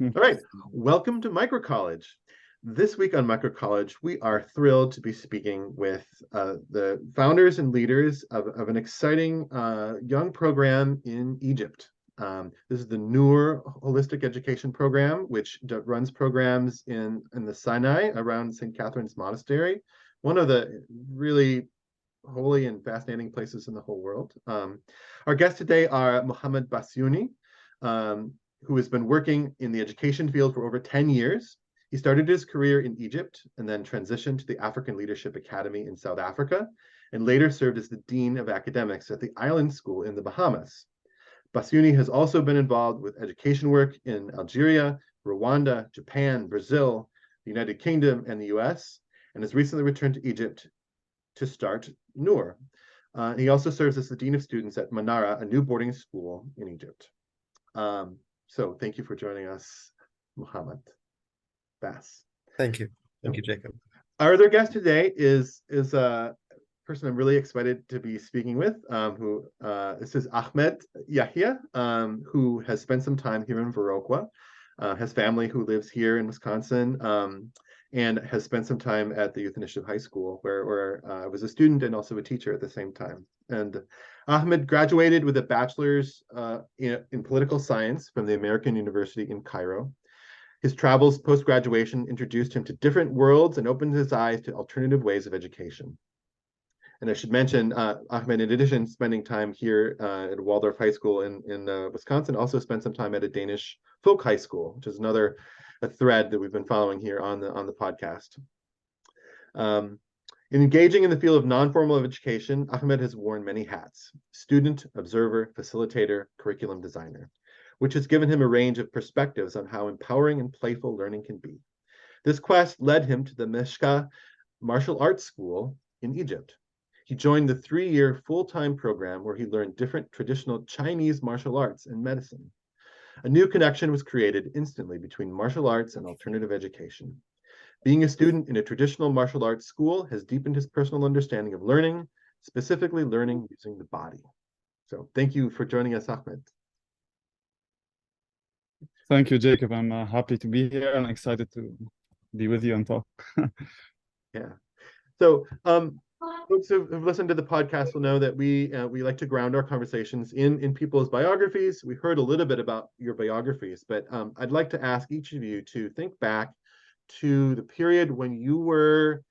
All right, welcome to Microcollege. This week on Microcollege, we are thrilled to be speaking with the founders and leaders of an exciting young program in Egypt. This is the Nour Holistic Education program, which runs programs in the Sinai around St. Catherine's Monastery, one of the really holy and fascinating places in the whole world. Our guests today are Mohammed Bassyouny, who has been working in the education field for over 10 years. He started his career in Egypt and then transitioned to the African Leadership Academy in South Africa, and later served as the Dean of Academics at the Island School in the Bahamas. Bassyouny has also been involved with education work in Algeria, Rwanda, Japan, Brazil, the United Kingdom, and the US, and has recently returned to Egypt to start Nour. He also serves as the Dean of Students at Manara, a new boarding school in Egypt. So thank you for joining us, Mohammed. Bass. Thank you. Thank you, Jacob. Our other guest today is a person I'm really excited to be speaking with, this is Ahmed Yehia, who has spent some time here in Viroqua, has family who lives here in Wisconsin, and has spent some time at the Youth Initiative High School, where I was a student and also a teacher at the same time. And Ahmed graduated with a bachelor's in political science from the American University in Cairo. His travels post-graduation introduced him to different worlds and opened his eyes to alternative ways of education. And I should mention, Ahmed, in addition to spending time here at Waldorf High School in Wisconsin, also spent some time at a Danish folk high school, which is another thread that we've been following here on the podcast. In engaging in the field of non-formal education, Ahmed has worn many hats: student, observer, facilitator, curriculum designer, which has given him a range of perspectives on how empowering and playful learning can be. This quest led him to the Meshka Martial Arts School in Egypt. He joined the 3-year full-time program where he learned different traditional Chinese martial arts and medicine. A new connection was created instantly between martial arts and alternative education. Being a student in a traditional martial arts school has deepened his personal understanding of learning, specifically learning using the body. So thank you for joining us, Ahmed. Thank you, Jacob. I'm happy to be here and excited to be with you and talk. Yeah. So folks who've listened to the podcast will know that we like to ground our conversations in people's biographies. We heard a little bit about your biographies, but I'd like to ask each of you to think back to the period when you were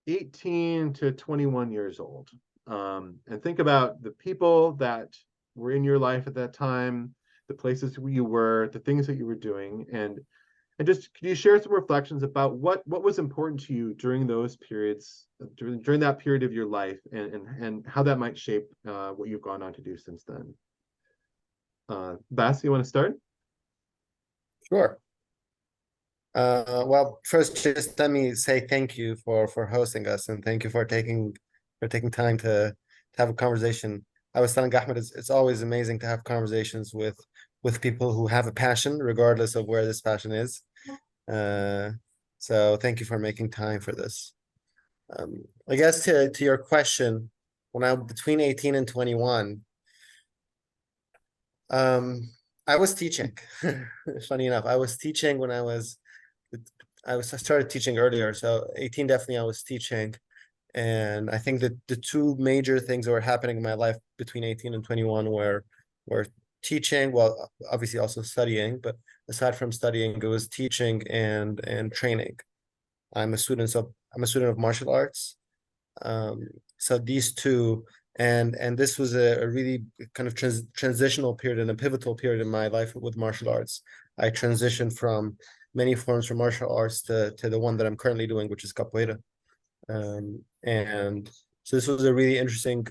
18 to 21 years old, and think about the people that were in your life at that time, the places where you were, the things that you were doing, and just could you share some reflections about what was important to you during those periods, during that period of your life, and how that might shape what you've gone on to do since then? Bass, you want to start? Sure. Well, first, just let me say thank you for hosting us, and thank you for taking time to have a conversation. I was telling Ahmed, it's always amazing to have conversations with people who have a passion, regardless of where this passion is. So thank you for making time for this. I guess to your question, when I'm between 18 and 21, I was teaching. Funny enough, I was teaching when I started teaching earlier. So 18, definitely I was teaching. And I think that the two major things that were happening in my life between 18 and 21 were teaching, well, obviously also studying, but aside from studying, it was teaching and training. I'm a student of martial arts. So these two, and this was a really kind of transitional period and a pivotal period in my life with martial arts. I transitioned from many forms of martial arts to the one that I'm currently doing, which is capoeira. And so this was a really interesting,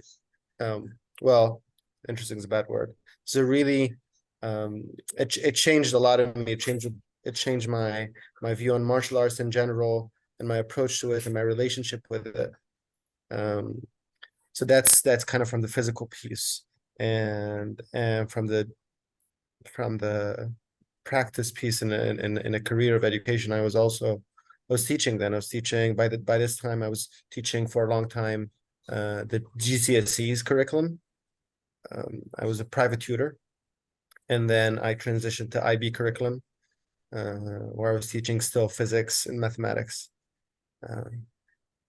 well, interesting is a bad word. So really, it changed a lot of me. It changed my view on martial arts in general and my approach to it and my relationship with it. So that's kind of from the physical piece, and from the practice piece in a career of education. I was teaching then. I was teaching by this time. I was teaching for a long time the GCSEs curriculum. I was a private tutor, and then I transitioned to IB curriculum. where I was teaching still physics and mathematics.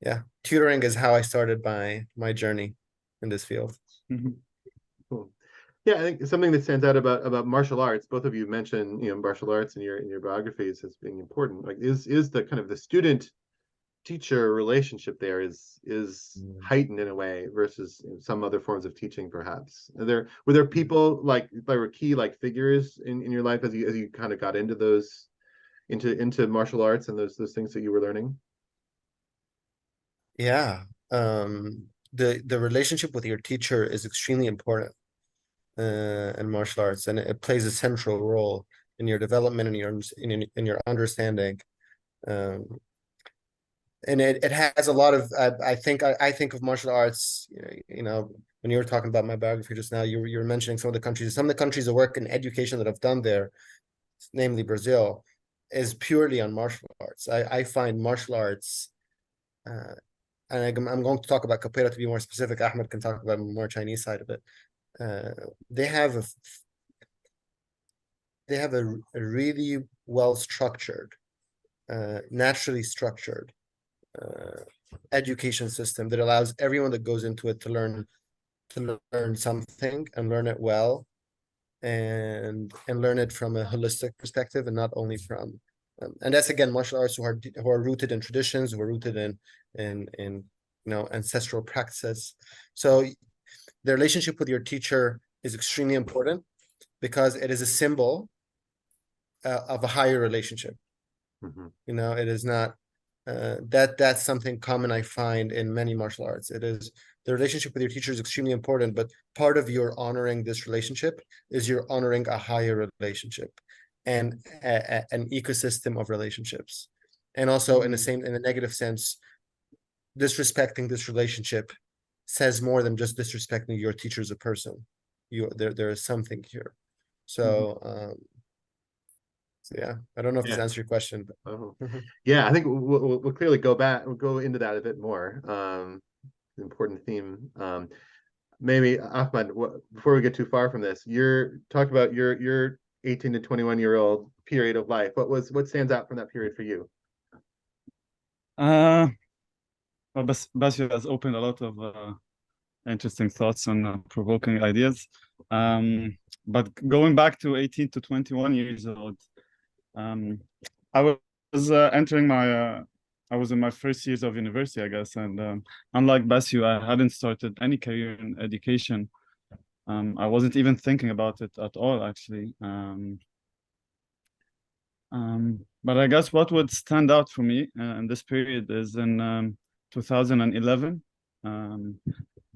Yeah, tutoring is how I started my journey in this field. Cool. Yeah, I think something that stands out about martial arts, both of you mentioned, martial arts in your biographies as being important. Like, is the kind of the student teacher relationship there is heightened in a way versus some other forms of teaching, perhaps. Were there people like that were key like figures in your life as you kind of got into those into martial arts and those things that you were learning? Yeah. The relationship with your teacher is extremely important in martial arts, and it plays a central role in your development and in your understanding. And it has a lot of I think of martial arts, when you were talking about my biography just now, you were mentioning some of the countries that work in education that I've done there, namely Brazil, is purely on martial arts. I find martial arts, and I'm going to talk about capoeira to be more specific. Ahmed can talk about the more Chinese side of it. They have a really well structured, naturally structured education system that allows everyone that goes into it to learn something and learn it well, and learn it from a holistic perspective, and not only from and that's again martial arts who are rooted in traditions, who are rooted in ancestral practices. So the relationship with your teacher is extremely important because it is a symbol of a higher relationship. It is not that's something common I find in many martial arts. It is the relationship with your teacher is extremely important, but part of your honoring this relationship is you're honoring a higher relationship and an ecosystem of relationships. And also in the negative sense, disrespecting this relationship says more than just disrespecting your teacher as a person. There is something here. So yeah, I don't know if this answers your question, but yeah, I think we'll clearly go into that a bit more. Important theme. Maybe Ahmed, before we get too far from this, talk about your 18 to 21-year-old period of life. What stands out from that period for you? Well, Bassy has opened a lot of interesting thoughts and provoking ideas. But going back to 18 to 21 years old, I was entering I was in my first years of university, I guess, and unlike Bassy, I hadn't started any career in education. I wasn't even thinking about it at all, actually. But I guess what would stand out for me in this period is in 2011. And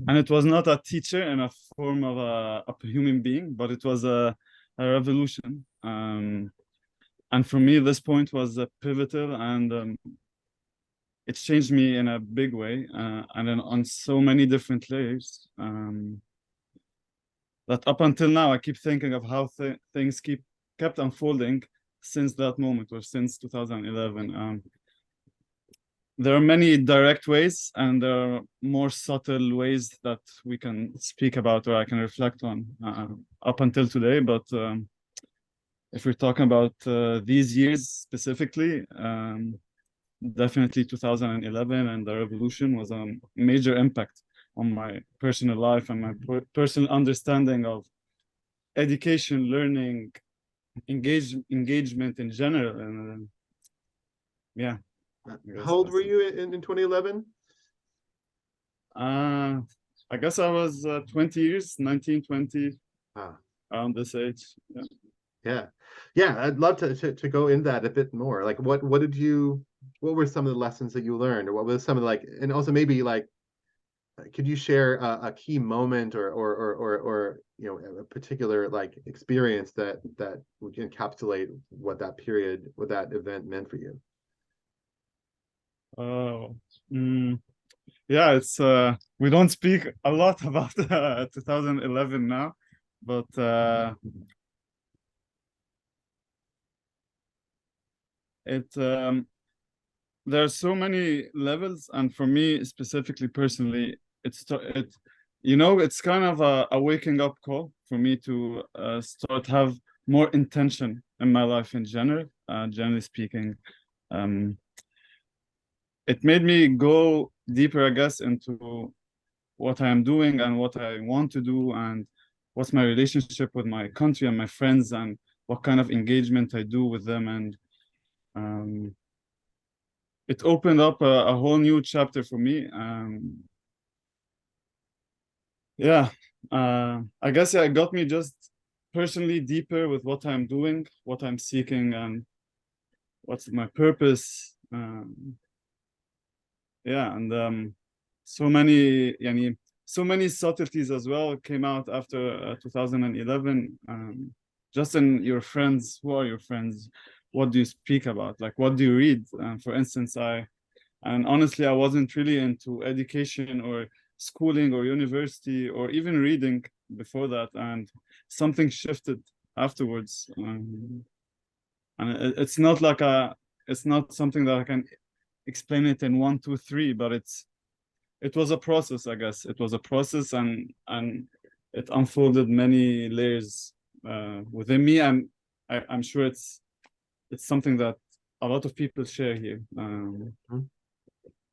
it was not a teacher in a form of a human being, but it was a revolution. And for me, this point was pivotal, and it changed me in a big way, and then on so many different layers. That up until now, I keep thinking of how things kept unfolding since that moment, or since 2011. There are many direct ways, and there are more subtle ways that we can speak about, or I can reflect on up until today. But if we're talking about these years specifically, definitely 2011 and the revolution was a major impact on my personal life and my personal understanding of education, learning, engagement in general. And yeah. How old were you in 2011? I guess I was 20 years, 19, 20, around this age. Yeah. I'd love to go into that a bit more. Like, what were some of the lessons that you learned, or what was some of and also maybe could you share a key moment or a particular experience that would encapsulate what that event meant for you? Oh, yeah, it's we don't speak a lot about 2011 now, but there are so many levels, and for me specifically, personally, it's kind of a waking up call for me to start have more intention in my life in general, generally speaking. It made me go deeper, I guess, into what I am doing and what I want to do, and what's my relationship with my country and my friends, and what kind of engagement I do with them. And it opened up a whole new chapter for me. Yeah, I guess it got me just personally deeper with what I'm doing, what I'm seeking, and what's my purpose. Yeah, and so many subtleties as well came out after 2011. Just in your friends, who are your friends? What do you speak about? Like, what do you read? For instance, and honestly, I wasn't really into education or schooling or university or even reading before that, and something shifted afterwards. And it's not like it's not something that I can explain it in 1, 2, 3, but it was a process, I guess. It was a process, and it unfolded many layers within me, and I'm sure it's something that a lot of people share here.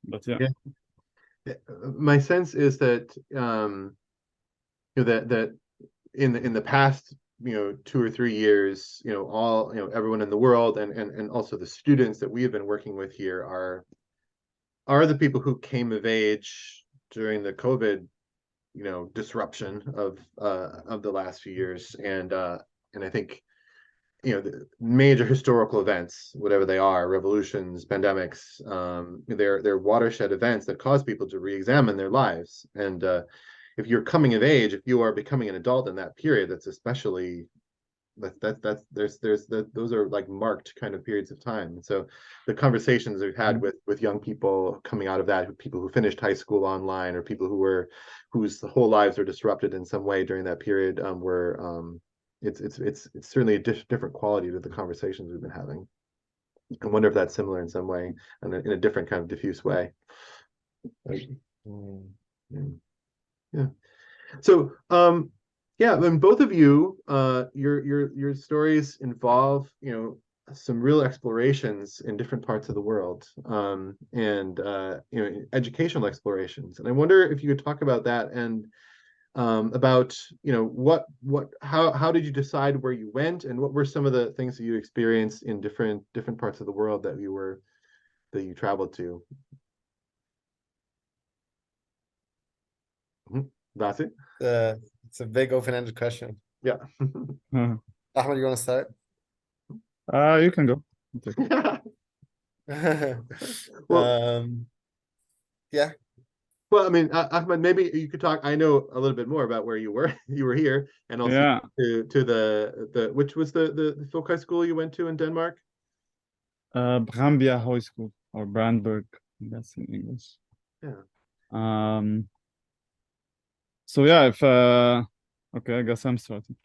But yeah. My sense is that that in the past 2 or 3 years, everyone in the world and also the students that we have been working with here are the people who came of age during the COVID disruption of the last few years, and I think the major historical events, whatever they are, revolutions, pandemics, they're watershed events that cause people to re-examine their lives. And if you're coming of age, if you are becoming an adult in that period, that's especially those are like marked kind of periods of time. And so the conversations we've had with young people coming out of that, people who finished high school online, or people whose whole lives are disrupted in some way during that period, were it's certainly a different quality to the conversations we've been having. I wonder if that's similar in some way, and in a different kind of diffuse way. Yeah. So yeah, and both of you, your stories involve some real explorations in different parts of the world, and educational explorations. And I wonder if you could talk about that, and about how did you decide where you went, and what were some of the things that you experienced in different parts of the world that you traveled to. That's it. It's a big open-ended question. Yeah. Ahmed, you want to start? You can go. Well, yeah. Well, I mean, Ahmed, maybe you could talk. I know a little bit more about where you were. You were here, and also to the which was the folk high school you went to in Denmark. Brambia High School, or Brandberg, that's in English. Yeah. So yeah, if okay, I guess I'm starting.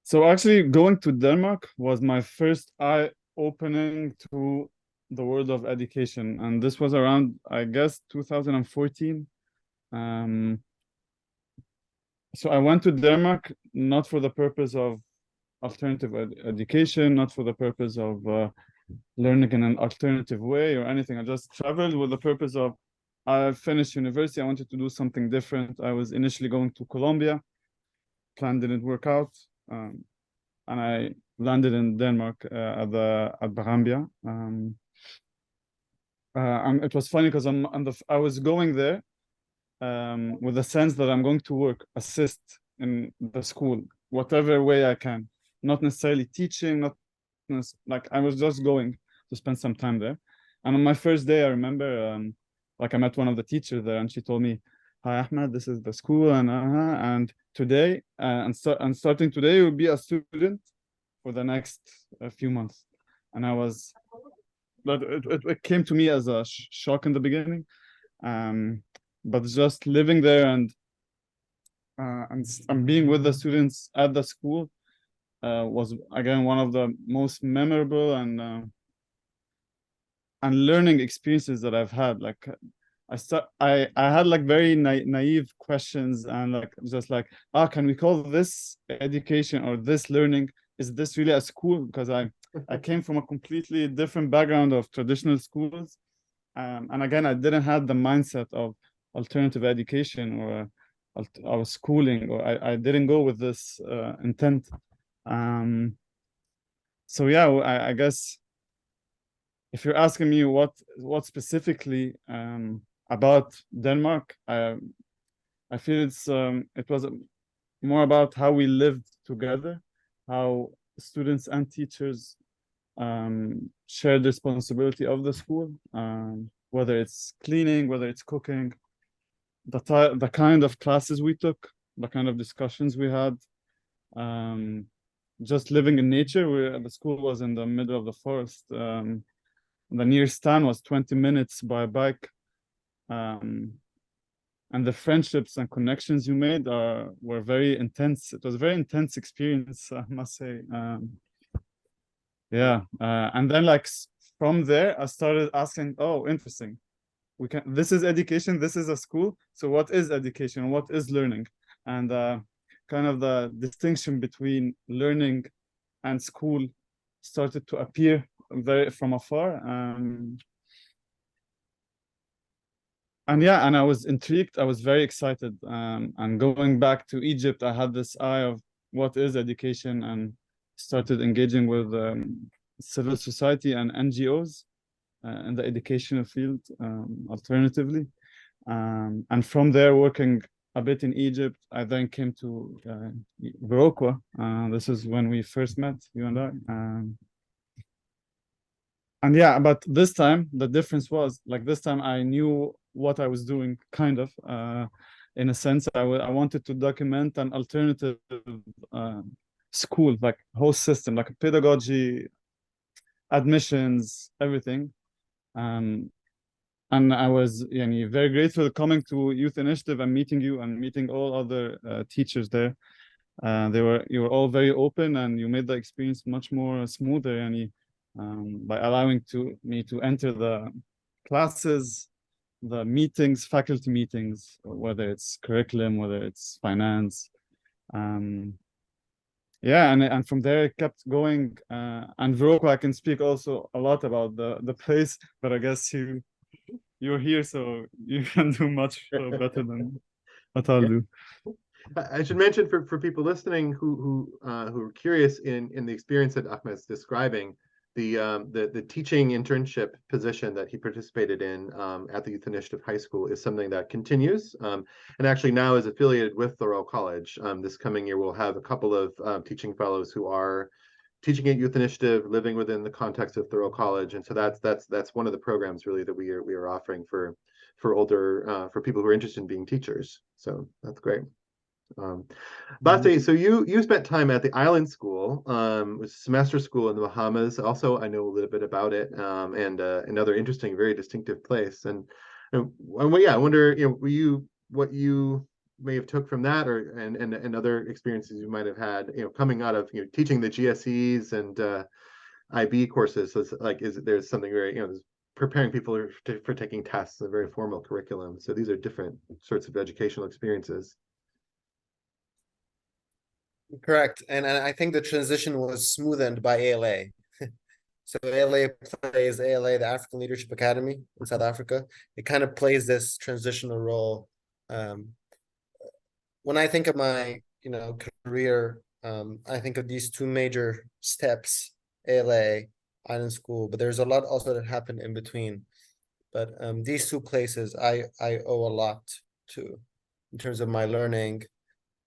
So actually, going to Denmark was my first eye-opening to the world of education, and this was around, I guess, 2014. So I went to Denmark not for the purpose of alternative education, not for the purpose of learning in an alternative way or anything. I just traveled with the purpose of, I finished university, I wanted to do something different. I was initially going to Colombia, plan didn't work out, and I landed in Denmark at Brambia. And it was funny because I was going there with the sense that I'm going to work, assist in the school, whatever way I can. Not necessarily teaching, like I was just going to spend some time there. And on my first day, I remember, like I met one of the teachers there, and she told me, "Hi Ahmed, this is the school, and today, starting today, you'll be a student for the next few months." And but it came to me as a shock in the beginning, but just living there and being with the students at the school was again one of the most memorable and learning experiences that I've had. Like I had like very naive questions, and like just like, can we call this education or this learning is this really a school? Because I came from a completely different background of traditional schools. And again, I didn't have the mindset of alternative education or schooling, or I didn't go with this intent. So yeah, I guess if you're asking me what specifically about Denmark, I feel it was more about how we lived together, how students and teachers shared the responsibility of the school, whether it's cleaning, whether it's cooking, the kind of classes we took, the kind of discussions we had, just living in nature. The school was in the middle of the forest. The nearest town was 20 minutes by bike. And the friendships and connections you made were very intense. It was a very intense experience, I must say. Yeah, and then like from there, I started asking, oh, interesting. This is education, this is a school. So what is education? What is learning? And kind of the distinction between learning and school started to appear very from afar. And yeah, and I was intrigued. I was very excited. And going back to Egypt, I had this eye of what is education, and started engaging with civil society and NGOs in the educational field, alternatively. And from there, working a bit in Egypt, I then came to Morocco. This is when we first met, you and I. And yeah, but this time, the difference was, like, this time I knew what I was doing, kind of, in a sense. I wanted to document an alternative school, like whole system, like pedagogy, admissions, everything. And I was very grateful coming to Youth Initiative and meeting you and meeting all other teachers there. You were all very open, and you made the experience much more smoother, and by allowing me to enter the classes, the meetings, faculty meetings, whether it's curriculum, whether it's finance. Yeah, and from there it kept going. And Morocco, I can speak also a lot about the place, but I guess you're here, so you can do much better than what I'll do. I should mention for people listening who are curious in the experience that Ahmed's describing, the teaching internship position that he participated in at the Youth Initiative High School is something that continues, and actually now is affiliated with Thoreau College. This coming year, we'll have a couple of teaching fellows who are teaching at Youth Initiative, living within the context of Thoreau College, and so that's one of the programs really that we are offering for people who are interested in being teachers. So that's great. Bassyouny, so you spent time at the island school, was a semester school in the Bahamas. Also, I know a little bit about it, and another interesting, very distinctive place. And yeah, I wonder, what you may have took from that, or and other experiences you might have had, coming out of teaching the GSEs and IB courses. So there's something very, there's preparing people for taking tests, a very formal curriculum. So these are different sorts of educational experiences. Correct. And I think the transition was smoothened by ALA. So ALA, the African Leadership Academy in South Africa. It kind of plays this transitional role. When I think of my, career, I think of these two major steps, ALA, Island School, but there's a lot also that happened in between. But these two places I owe a lot to, in terms of my learning,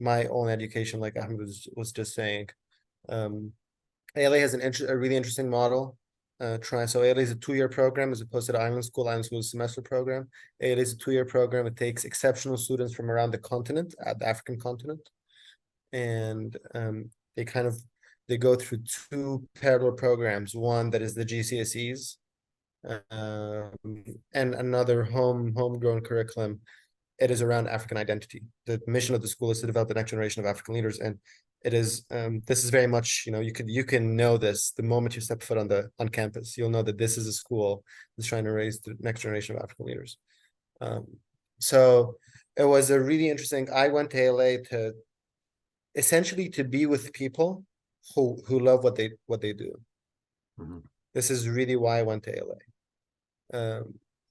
my own education, like Ahmed was just saying. ALA has a really interesting model. So ALA is a 2-year program as opposed to the Island School. Island School is a semester program. ALA is a 2-year program. It takes exceptional students from around the continent, the African continent, and they go through 2 parallel programs. One that is the GCSEs, and another homegrown curriculum. It is around African identity. The mission of the school is to develop the next generation of African leaders, and it is this is very much, you can know this the moment you step foot on campus. You'll know that this is a school that's trying to raise the next generation of African leaders. So it was a really interesting. I went to ALA to essentially to be with people who love what they do. Mhm. This is really why I went to LA.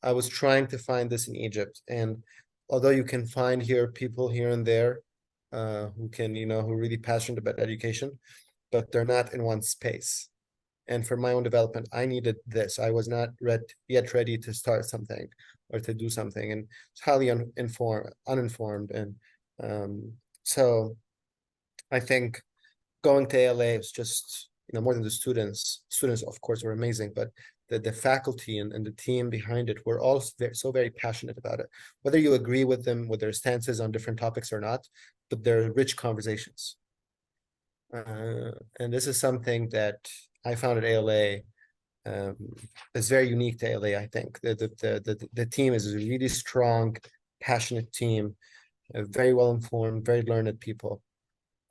I was trying to find this in Egypt, and although you can find people here and there who can, who are really passionate about education, but they're not in one space. And for my own development, I needed this. I was not yet ready to start something or to do something, and it's highly uninformed. And so I think going to LA is just, more than the students. Students, of course, were amazing, but the faculty and the team behind it were all so very passionate about it. Whether you agree with them, with their stances on different topics or not, but they're rich conversations. And this is something that I found at ALA is very unique to ALA, I think. The team is a really strong, passionate team, very well informed, very learned people.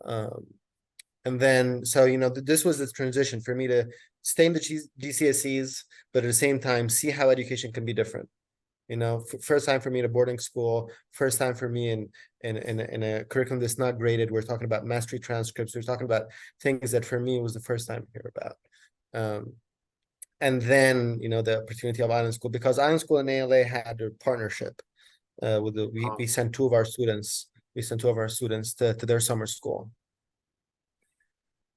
And then, so, this was the transition for me to stay in the GCSEs, but at the same time, see how education can be different. First time for me to boarding school, first time for me in a curriculum that's not graded. We're talking about mastery transcripts. We're talking about things that for me was the first time to hear about. And then, the opportunity of Island School, because Island School and ALA had a partnership we sent two of our students. We sent two of our students to their summer school.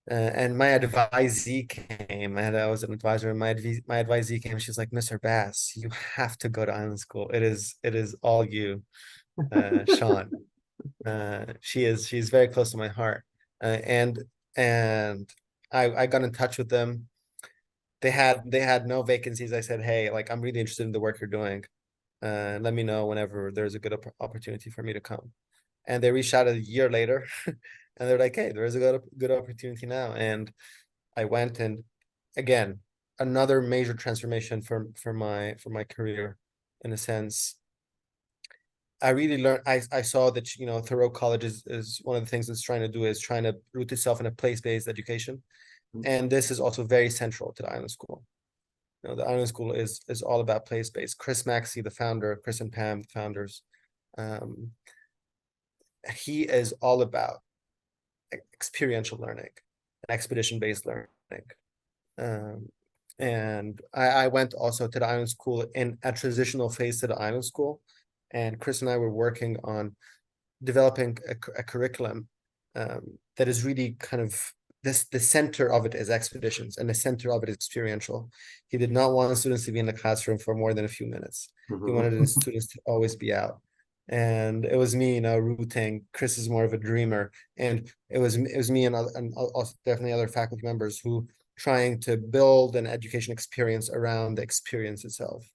And my advisee came. I was an advisor, and my advisee came. She's like, "Mr. Bass, you have to go to Island School. It is all you, Sean." She's very close to my heart. And I got in touch with them. They had no vacancies. I said, "Hey, like, I'm really interested in the work you're doing. Let me know whenever there's a good opportunity for me to come." And they reached out a year later. And they're like, "Hey, there is a good opportunity now." And I went, and again, another major transformation for my career, in a sense. I really learned. I saw that Thoreau College is one of the things it's trying to do is trying to root itself in a place-based education, and this is also very central to the Island School. The Island School is all about place-based. Chris Maxey, the founder, Chris and Pam, the founders, he is all about experiential learning and expedition-based learning. And I went also to the Island School in a transitional phase to the Island School, and Chris and I were working on developing a curriculum that is really kind of the center of it is expeditions, and the center of it is experiential. He did not want students to be in the classroom for more than a few minutes. He wanted the students to always be out. And it was me, rooting. Chris is more of a dreamer, and it was me and also definitely other faculty members who trying to build an education experience around the experience itself.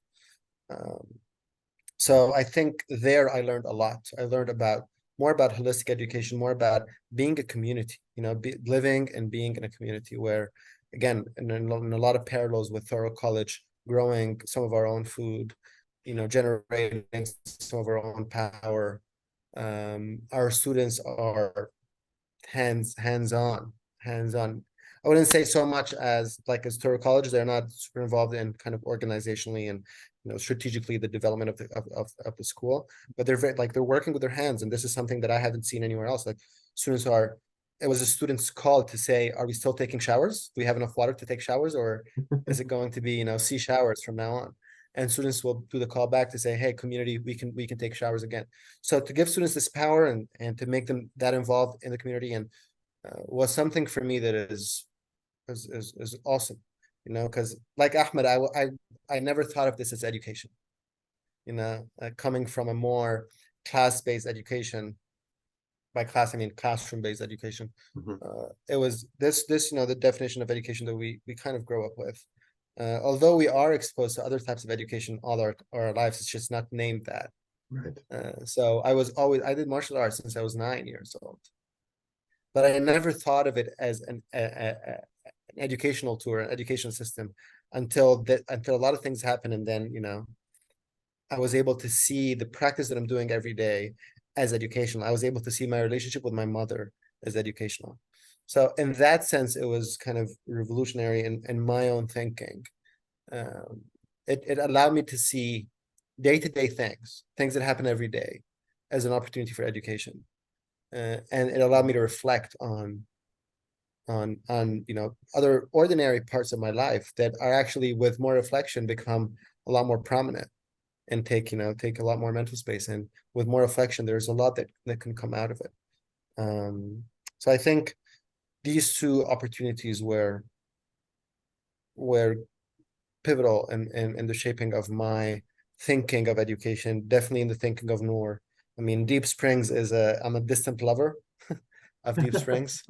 So I think there I learned a lot. I learned more about holistic education, more about being a community, living and being in a community where, again, in a lot of parallels with Thoreau College, growing some of our own food, generating some of our own power. Our students are hands-on. I wouldn't say so much as Thoreau College. They're not super involved in kind of organizationally and strategically the development of the school, but they're they're working with their hands, and this is something that I haven't seen anywhere else. Like students are. It was a student's call to say, "Are we still taking showers? Do we have enough water to take showers, or is it going to be sea showers from now on?" And students will do the call back to say, "Hey, community, we can take showers again." So to give students this power and to make them that involved in the community and was something for me that is awesome, because like Ahmed, I never thought of this as education, coming from a more class-based education. By class, I mean classroom-based education. It was this, the definition of education that we kind of grow up with. Although we are exposed to other types of education all our lives, it's just not named that. Right. So I did martial arts since I was 9 years old, but I never thought of it as an educational tour, an education system, until a lot of things happen, and then I was able to see the practice that I'm doing every day as educational. I was able to see my relationship with my mother as educational. So in that sense, it was kind of revolutionary in my own thinking. It allowed me to see day-to-day things that happen every day, as an opportunity for education. And it allowed me to reflect on on other ordinary parts of my life that are actually, with more reflection, become a lot more prominent and take a lot more mental space. And with more reflection, there's a lot that can come out of it. So I think these two opportunities were pivotal in the shaping of my thinking of education, definitely in the thinking of Nour. I mean, Deep Springs I'm a distant lover of Deep Springs.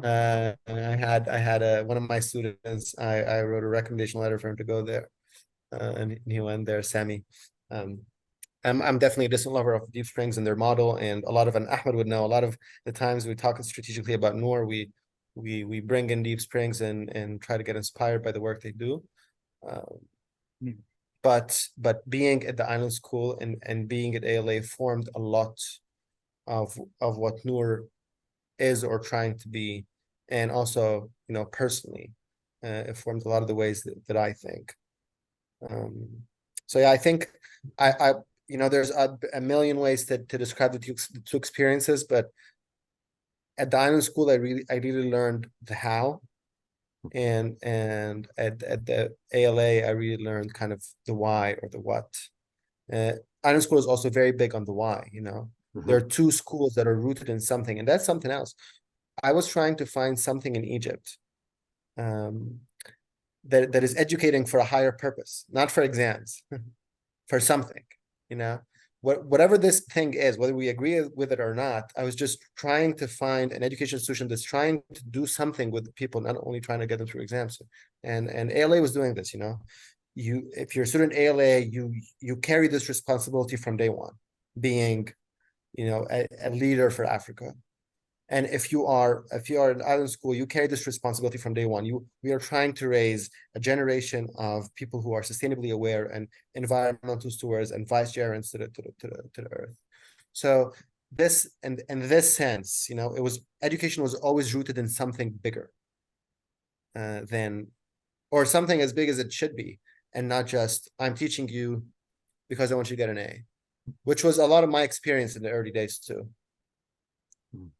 And I had one of my students, I wrote a recommendation letter for him to go there. And he went there, Sami. I'm definitely a distant lover of Deep Springs and their model, and a lot of, and Ahmed would know, a lot of the times we talk strategically about Nour, we bring in Deep Springs and try to get inspired by the work they do. But being at the island school and being at ALA formed a lot of what Nour is or trying to be, and also personally, it formed a lot of the ways that I think. So yeah, I think I there's a million ways to describe the two experiences, but at the island school I really learned the how, and at the ALA I really learned kind of the why or the what. Island school is also very big on the why. There are two schools that are rooted in something, and that's something else. I was trying to find something in Egypt that is educating for a higher purpose, not for exams, for something, whatever this thing is, whether we agree with it or not. I was just trying to find an education institution that's trying to do something with people, not only trying to get them through exams. And ALA was doing this. If you're a student at ALA, you carry this responsibility from day one, being a leader for Africa. And if you are an island school, you carry this responsibility from day one. We are trying to raise a generation of people who are sustainably aware and environmental stewards and vicegerents to the earth. So this, in this sense, education was always rooted in something bigger or something as big as it should be, and not just I'm teaching you because I want you to get an A, which was a lot of my experience in the early days too.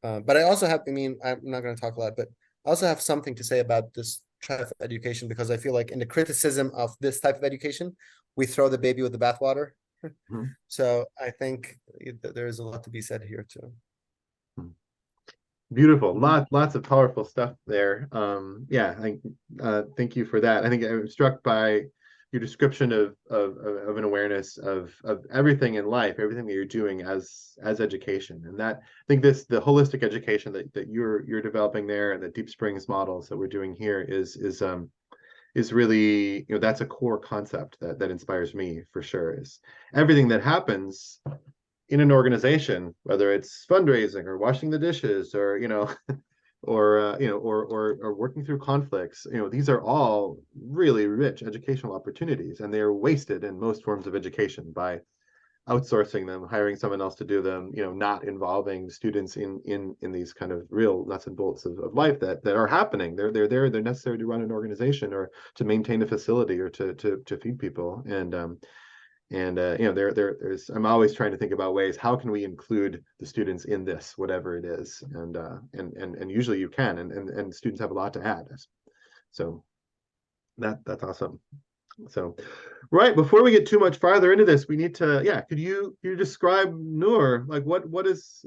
But I also have, I'm not going to talk a lot, but I also have something to say about this type of education, because I feel like in the criticism of this type of education, we throw the baby with the bathwater. So I think there is a lot to be said here too. Beautiful. Lots of powerful stuff there. Yeah, thank you for that. I think I'm struck by your description of an awareness of everything in life, everything that you're doing as education. And that, I think the holistic education that you're developing there, and the Deep Springs models that we're doing here is really, that's a core concept that inspires me for sure. Is everything that happens in an organization, whether it's fundraising or washing the dishes or or working through conflicts, these are all really rich educational opportunities, and they are wasted in most forms of education by outsourcing them, hiring someone else to do them, not involving students in these kind of real nuts and bolts of life that are happening. They're necessary to run an organization or to maintain a facility or to feed people. There's I'm always trying to think about ways, how can we include the students in this, whatever it is, and usually you can, and students have a lot to add. So that's awesome. So right before we get too much farther into this, we need to, could you describe Nour? Like what is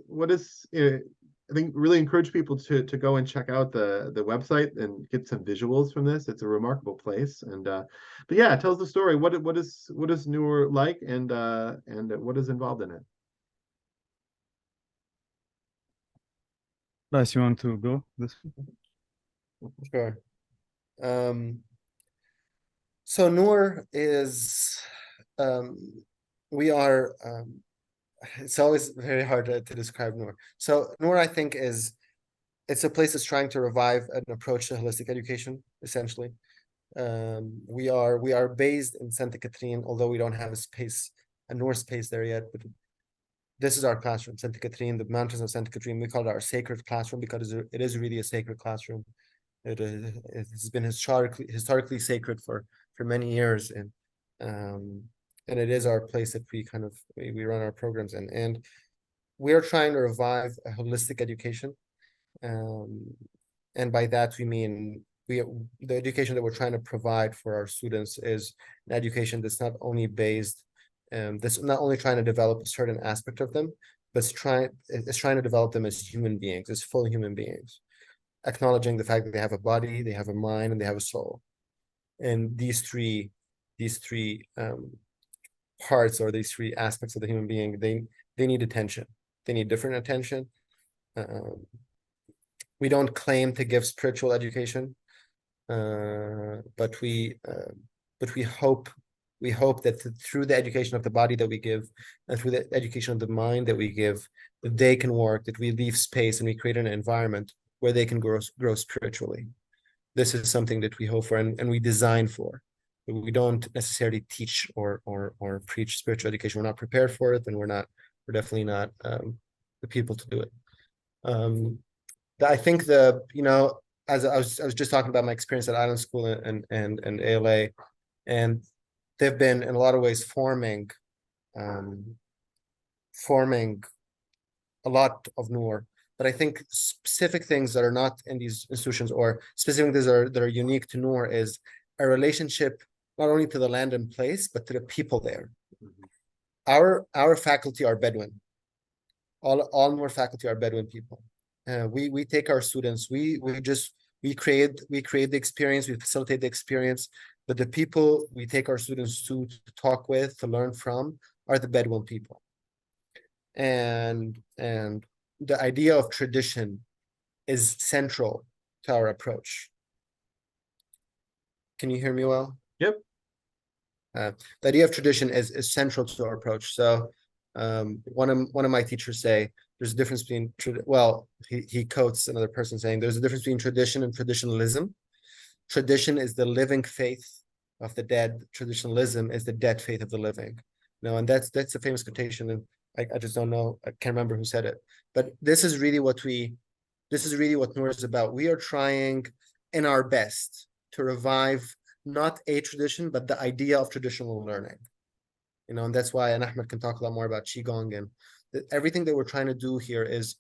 I think really encourage people to go and check out the website and get some visuals from this. It's a remarkable place. And but yeah, tell us the story. What is Nour like, and what is involved in it? Bryce, you want to go this? Sure. So Nour is we are it's always very hard to describe Nour. So Nour, I think, it's a place that's trying to revive an approach to holistic education, essentially. We are based in Santa Catherine, although we don't have a Nour space there yet, but this is our classroom, Santa Catherine, the mountains of Santa Catherine. We call it our sacred classroom because it is really a sacred classroom. It has been historically sacred for many years, and it is our place that we run our programs in, and we are trying to revive a holistic education. And by that, we mean the education that we're trying to provide for our students is an education that's not only based, that's not only trying to develop a certain aspect of them, but it's trying to develop them as human beings, as full human beings, acknowledging the fact that they have a body, they have a mind, and they have a soul. And these three parts, or these three aspects of the human being, they need attention. They need different attention. We don't claim to give spiritual education, but we hope that through the education of the body that we give, and through the education of the mind that we give, that they can work, that we leave space and we create an environment where they can grow spiritually. This is something that we hope for, and we design for. We don't necessarily teach or preach spiritual education. We're not prepared for it, and we're definitely not the people to do it. I think as I was just talking about my experience at Island School and ALA, and they've been in a lot of ways forming a lot of Nour. But I think specific things that are not in these institutions, or specific things that are unique to Nour, is a relationship not only to the land and place, but to the people there. Our faculty are Bedouin. All Nour faculty are Bedouin people. We take our students, we create the experience, we facilitate the experience, but the people we take our students to talk with, to learn from, are the Bedouin people. And the idea of tradition is central to our approach. Can you hear me well? Yep. The idea of tradition is central to our approach. So one of my teachers say there's a difference between, he quotes another person saying there's a difference between tradition and traditionalism. Tradition is the living faith of the dead. Traditionalism is the dead faith of the living. And that's a famous quotation, and I just don't know, I can't remember who said it. But this is really what Nour is about. We are trying in our best to revive not a tradition, but the idea of traditional learning. And that's why, and Ahmed can talk a lot more about Qigong, and everything that we're trying to do here is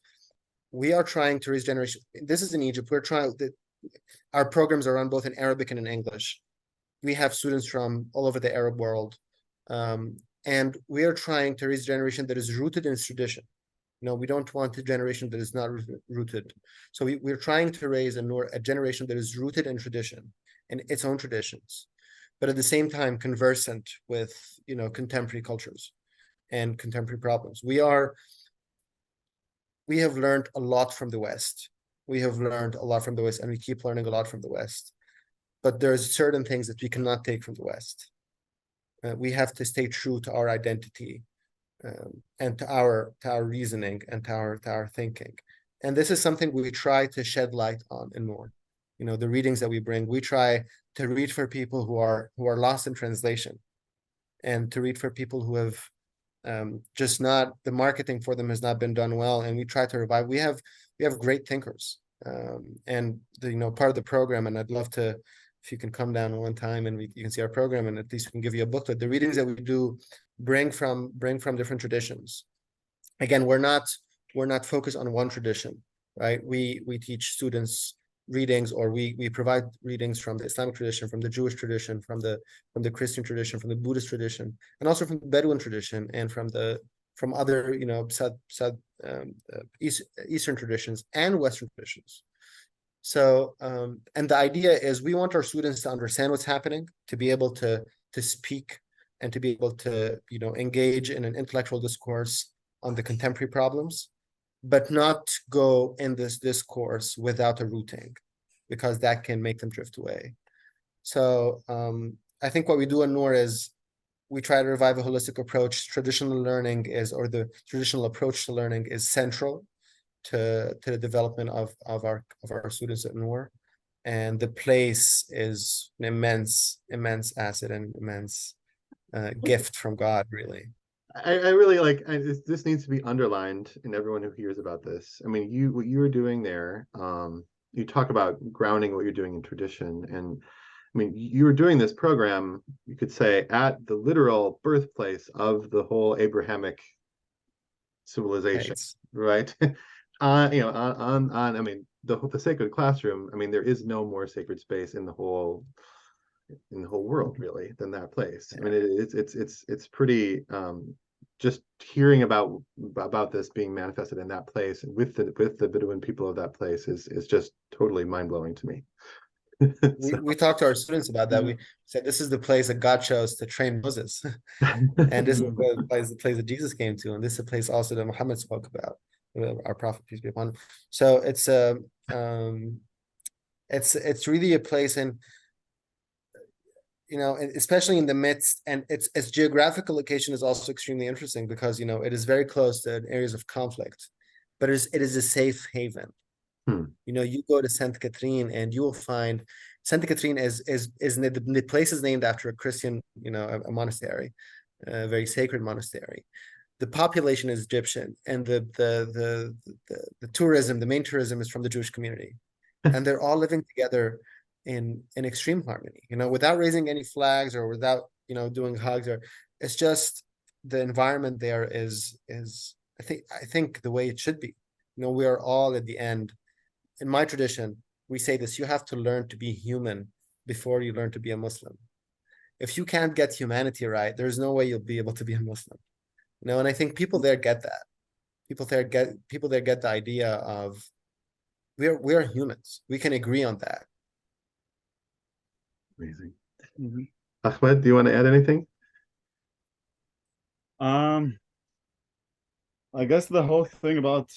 we are trying to raise generation. This is in Egypt. Our programs are run both in Arabic and in English. We have students from all over the Arab world. And we are trying to raise a generation that is rooted in its tradition. We don't want a generation that is not rooted. So we're trying to raise a generation that is rooted in tradition, in its own traditions, but at the same time conversant with contemporary cultures and contemporary problems. We have learned a lot from the West. And we keep learning a lot from the West. But there's certain things that we cannot take from the West. We have to stay true to our identity, and to our reasoning, and to our thinking. And this is something we try to shed light on in Nour. The readings that we bring, we try to read for people who are lost in translation, and to read for people who have the marketing for them has not been done well, and we try to revive. We have great thinkers, and part of the program, and I'd love to, if you can come down one time and you can see our program, and at least we can give you a booklet. The readings that we do bring from different traditions. Again, we're not focused on one tradition, right? We teach students readings, or we provide readings from the Islamic tradition, from the Jewish tradition, from the Christian tradition, from the Buddhist tradition, and also from the Bedouin tradition, and from other Eastern traditions and Western traditions. So, and the idea is we want our students to understand what's happening, to be able to speak, and to be able to, engage in an intellectual discourse on the contemporary problems, but not go in this discourse without a rooting, because that can make them drift away. So, I think what we do in Nour is we try to revive a holistic approach. Traditional learning or the traditional approach to learning is central to the development of our students at Nour, and the place is an immense asset and immense gift from God, really. I really like this needs to be underlined in everyone who hears about this. I mean, what you were doing there, you talk about grounding what you're doing in tradition, and I mean, you were doing this program, you could say, at the literal birthplace of the whole Abrahamic civilization, right? I mean, the sacred classroom, I mean, there is no more sacred space in the whole world really than that place. I mean, it's pretty just hearing about this being manifested in that place with the Bedouin people of that place is just totally mind-blowing to me. We talked to our students about that. We said this is the place that God chose to train Moses, and this is the place that Jesus came to, and this is the place also that Muhammad spoke about, our prophet, peace be upon him. So it's really a place, and especially in the midst, and its geographical location is also extremely interesting because it is very close to areas of conflict, but it is a safe haven. You go to Sainte Catherine and you will find Sainte Catherine is the place is named after a Christian, a monastery, a very sacred monastery. The population is Egyptian, and the tourism, the main tourism is from the Jewish community, and they're all living together in extreme harmony, without raising any flags or without doing hugs, or it's just the environment there is I think the way it should be. We are all at the end. In my tradition, we say this: you have to learn to be human before you learn to be a Muslim. If you can't get humanity right, there's no way you'll be able to be a Muslim. And I think people there get that. People there get the idea of we're humans. We can agree on that. Amazing. Ahmed, do you want to add anything? I guess the whole thing about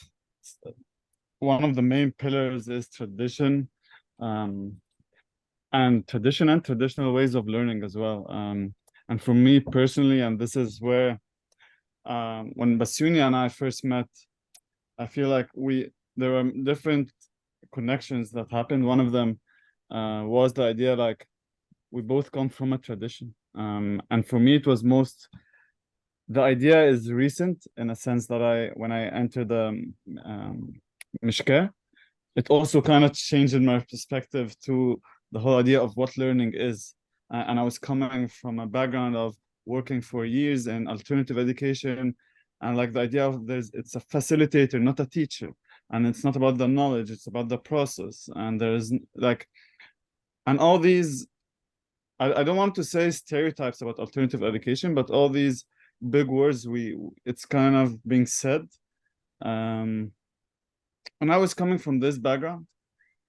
one of the main pillars is tradition, and traditional ways of learning as well. And for me personally, and this is where when Bassyouny and I first met, I feel like there were different connections that happened. One of them was the idea like we both come from a tradition, and for me it was the idea is recent in a sense that when I entered the Mishkah, it also kind of changed my perspective to the whole idea of what learning is. And I was coming from a background of working for years in alternative education, and like the idea of it's a facilitator, not a teacher, and it's not about the knowledge, it's about the process. And there's and all these, I don't want to say stereotypes about alternative education, but all these big words it's kind of being said. And I was coming from this background,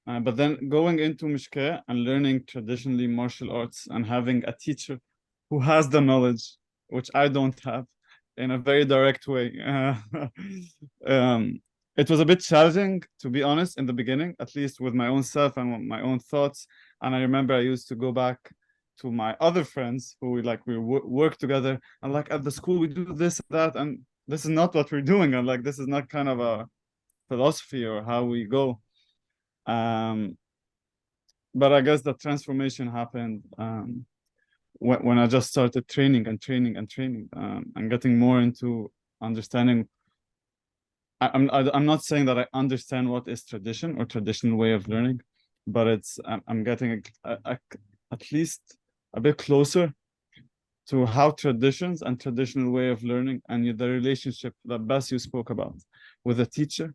but then going into Mishkah and learning traditionally martial arts and having a teacher who has the knowledge, which I don't have, in a very direct way. It was a bit challenging, to be honest, in the beginning, at least with my own self and my own thoughts. And I remember I used to go back to my other friends who we work together, and like at the school we do this, that, and this is not what we're doing, and like this is not kind of a philosophy or how we go. But I guess the transformation happened when I just started training and getting more into understanding. I'm not saying that I understand what is tradition or traditional way of learning, but I'm getting at least a bit closer to how traditions and traditional way of learning and the relationship that Bassyou spoke about with the teacher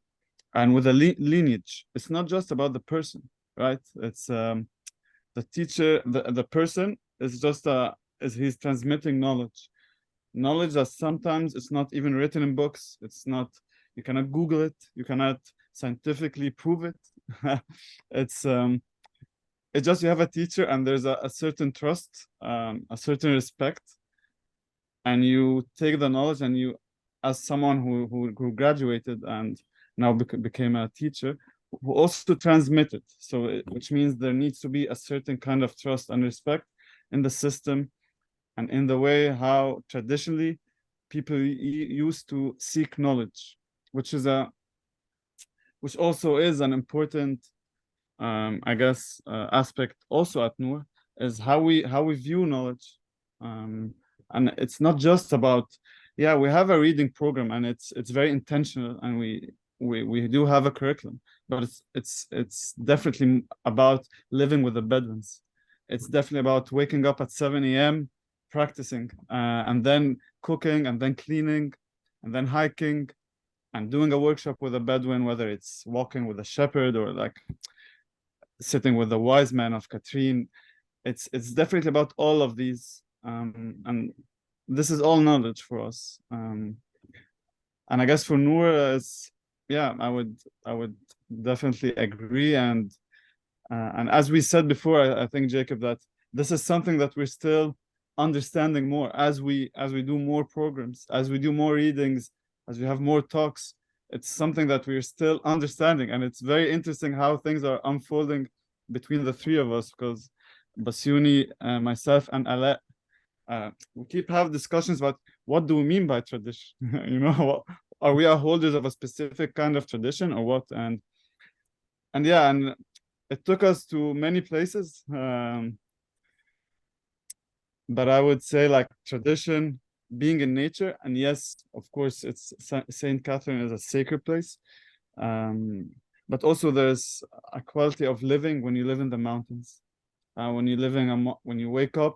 and with the lineage. It's not just about the person, right? It's the teacher, the person is just he's transmitting knowledge that sometimes it's not even written in books. It's not, you cannot Google it, you cannot scientifically prove it. It's just you have a teacher and there's a certain trust, a certain respect, and you take the knowledge and you, as someone who graduated and now became a teacher, who also transmit it. So which means there needs to be a certain kind of trust and respect in the system and in the way how traditionally people used to seek knowledge, which also is an important I guess aspect also at Nour, is how we view knowledge. And it's not just about, yeah, we have a reading program and it's very intentional, and we do have a curriculum, but it's definitely about living with the Bedouins. It's definitely about waking up at 7 a.m. practicing, and then cooking, and then cleaning, and then hiking, and doing a workshop with a Bedouin, whether it's walking with a shepherd or like sitting with the wise man of Katrine, it's definitely about all of these, and this is all knowledge for us. And I guess for Nour, it's yeah, I would definitely agree. And as we said before, I think, Jacob, that this is something that we're still understanding more as we do more programs, as we do more readings, as we have more talks. It's something that we're still understanding, and it's very interesting how things are unfolding between the three of us, because Bassyouny, myself, and Alaa, we keep having discussions about what do we mean by tradition. You know, are we holders of a specific kind of tradition or what? And yeah, and it took us to many places. But I would say like tradition, being in nature, and yes, of course, it's Saint Catherine is a sacred place. But also there's a quality of living when you live in the mountains. When you live in when you wake up,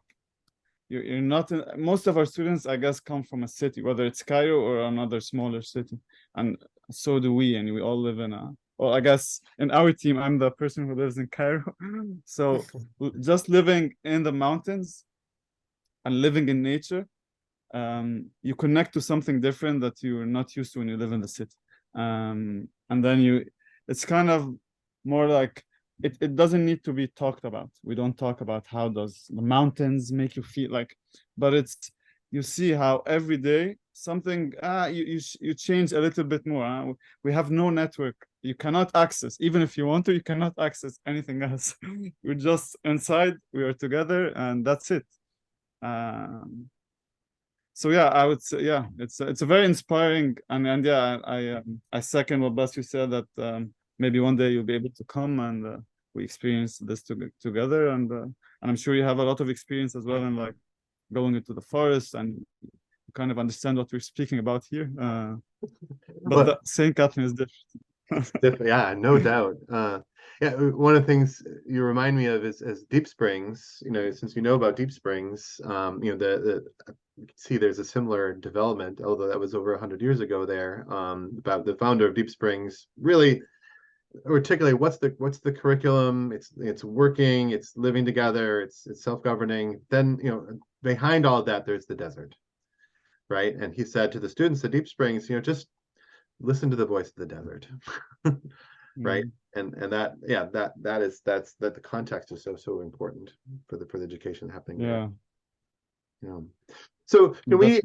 you're not in, most of our students, I guess, come from a city, whether it's Cairo or another smaller city, and so do we, and we all live in a. Well, I guess in our team, I'm the person who lives in Cairo. So just living in the mountains and living in nature, you connect to something different that you're not used to when you live in the city. And then it's kind of more like, it doesn't need to be talked about. We don't talk about how does the mountains make you feel like, but you see how every day something, you change a little bit more. We have no network. You cannot access, even if you want to, you cannot access anything else. We're just inside, we are together, and that's it. So yeah, I would say, yeah, it's a very inspiring, and yeah, I second what Bas you said, that maybe one day you'll be able to come and we experience this together, and I'm sure you have a lot of experience as well in like going into the forest and kind of understand what we're speaking about here. But Saint Catherine is different. Yeah, no doubt. Yeah, one of the things you remind me of is Deep Springs. You know, since you know about Deep Springs, you know, you can see there's a similar development, although that was over 100 years ago there. About the founder of Deep Springs really articulate what's the curriculum. It's working, it's living together, it's self-governing. Then, you know, behind all of that, there's the desert, right? And he said to the students at Deep Springs, you know, just listen to the voice of the desert. Right. And that, yeah, that's the context is so important for the education happening there. Yeah. So can we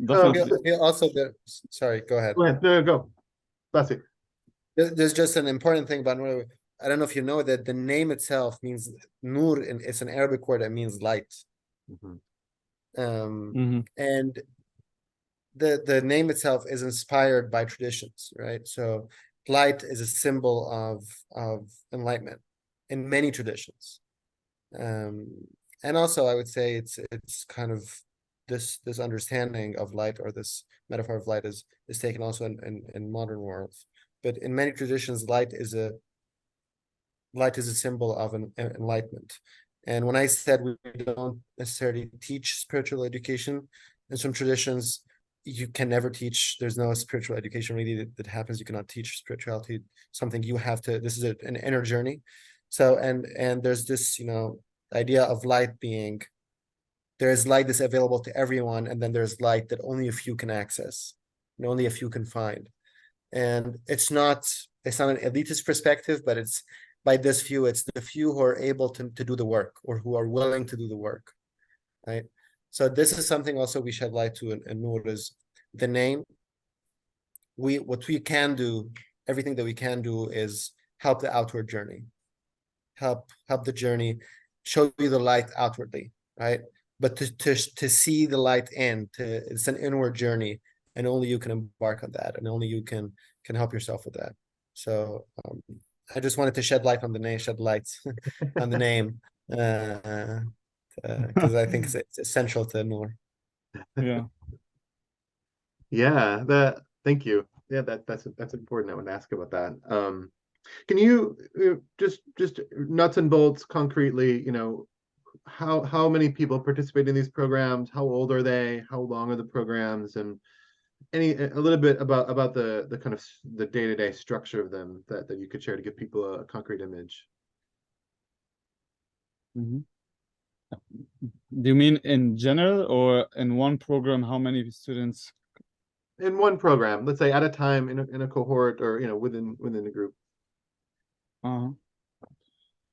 also sorry, go ahead. Go ahead. No, go. That's it. There's just an important thing about Nour. I don't know if you know that the name itself means Nour, and it's an Arabic word that means light. And the name itself is inspired by traditions, right? So light is a symbol of enlightenment in many traditions. And also I would say it's kind of this understanding of light, or this metaphor of light is taken also in modern worlds. But in many traditions, light is a symbol of enlightenment. And when I said we don't necessarily teach spiritual education, in some traditions, you can never teach. There's no spiritual education really that happens. You cannot teach spirituality, something you have to. This is an inner journey. So and there's this, you know, idea of light being, there is light that's available to everyone, and then there's light that only a few can access, and only a few can find. And it's not an elitist perspective, but it's by this few, it's the few who are able to do the work, or who are willing to do the work, right? So this is something also we shed light to in Nour, is the name. What we can do, everything that we can do is help the outward journey, help the journey, show you the light outwardly, right? But to see the light it's an inward journey, and only you can embark on that, and only you can help yourself with that. So I just wanted to shed light on the name, on the name, because I think it's essential to Nour. Yeah. Thank you. Yeah, that's important. I want to ask about that. Can you just nuts and bolts concretely, you know, how many people participate in these programs? How old are they? How long are the programs? And a little bit about the kind of the day-to-day structure of them that you could share to give people a concrete image. Mhm. Do you mean in general or in one program, how many students? In one program, let's say at a time in a cohort, or within a group. Uh,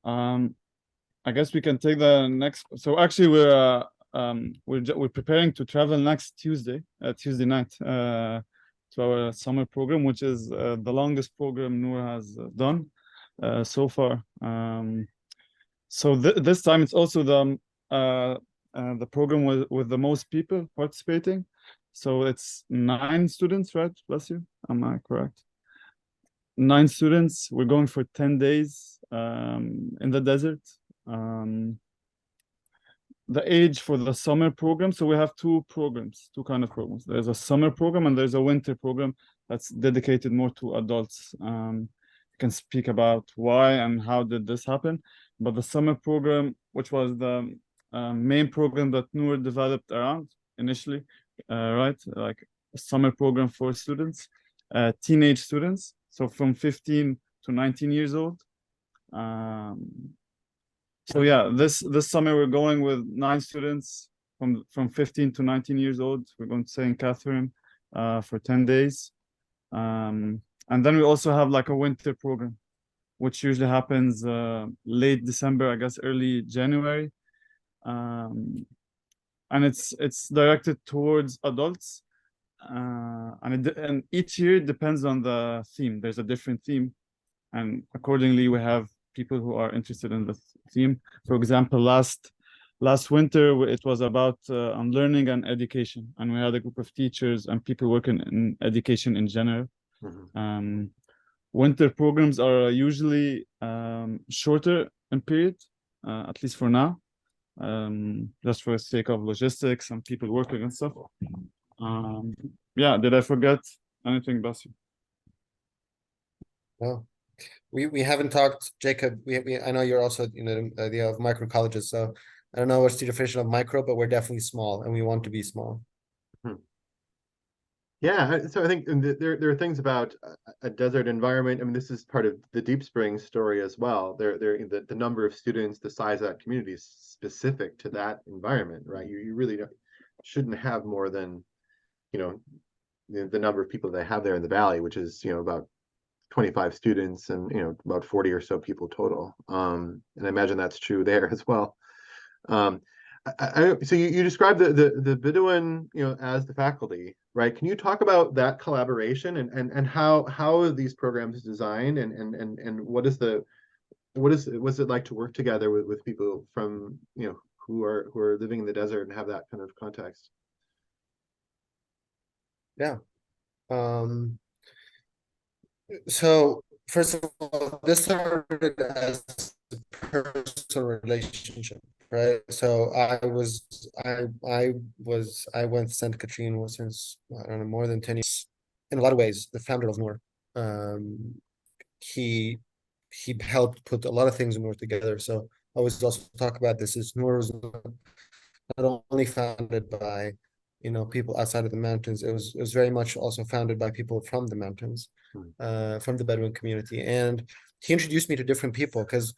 I guess we can take the next. So actually, we're preparing to travel next Tuesday, Tuesday night, to our summer program, which is the longest program Noor has done so far. So this time it's also the program with the most people participating. So it's 9 students, right? Bless you. Am I correct? 9 students. We're going for 10 days in the desert. The age for the summer program. So we have two kind of programs. There's a summer program and there's a winter program that's dedicated more to adults. You can speak about why and how did this happen. But the summer program, which was the main program that Noor developed around initially, right? Like a summer program for students, teenage students. So from 15 to 19 years old. So yeah, this summer we're going with 9 students from 15 to 19 years old. We're going to St. Catherine for 10 days. And then we also have like a winter program, which usually happens late December, I guess early January. And it's directed towards adults. And each year it depends on the theme. There's a different theme. And accordingly, we have people who are interested in the theme. For example, last winter, it was about on learning and education. And we had a group of teachers and people working in education in general. Mhm. Winter programs are usually shorter in period, at least for now, just for the sake of logistics and people working and stuff. Yeah, did I forget anything, Bassi? No. We haven't talked, Jacob. I know you're also the idea of micro colleges. So I don't know what's the definition of micro, but we're definitely small and we want to be small. Yeah, so I think there are things about a desert environment. I mean, this is part of the Deep Spring story as well. The number of students, the size of that community is specific to that environment, right? You really shouldn't have more than, the number of people they have there in the valley, which is, about 25 students and, about 40 or so people total. And I imagine that's true there as well. So you described the Bedouin, as the faculty, right? Can you talk about that collaboration and how these programs designed and what's it like to work together with people from, who are living in the desert and have that kind of context? Yeah. So first of all, this started as a personal relationship, right? So I went to St. Catherine since, I don't know, more than 10 years. In a lot of ways, the founder of Nour. He helped put a lot of things in Nour together. So I always also talk about this, is Nour was not only founded by people outside of the mountains. It was very much also founded by people from the mountains, from the Bedouin community. And he introduced me to different people because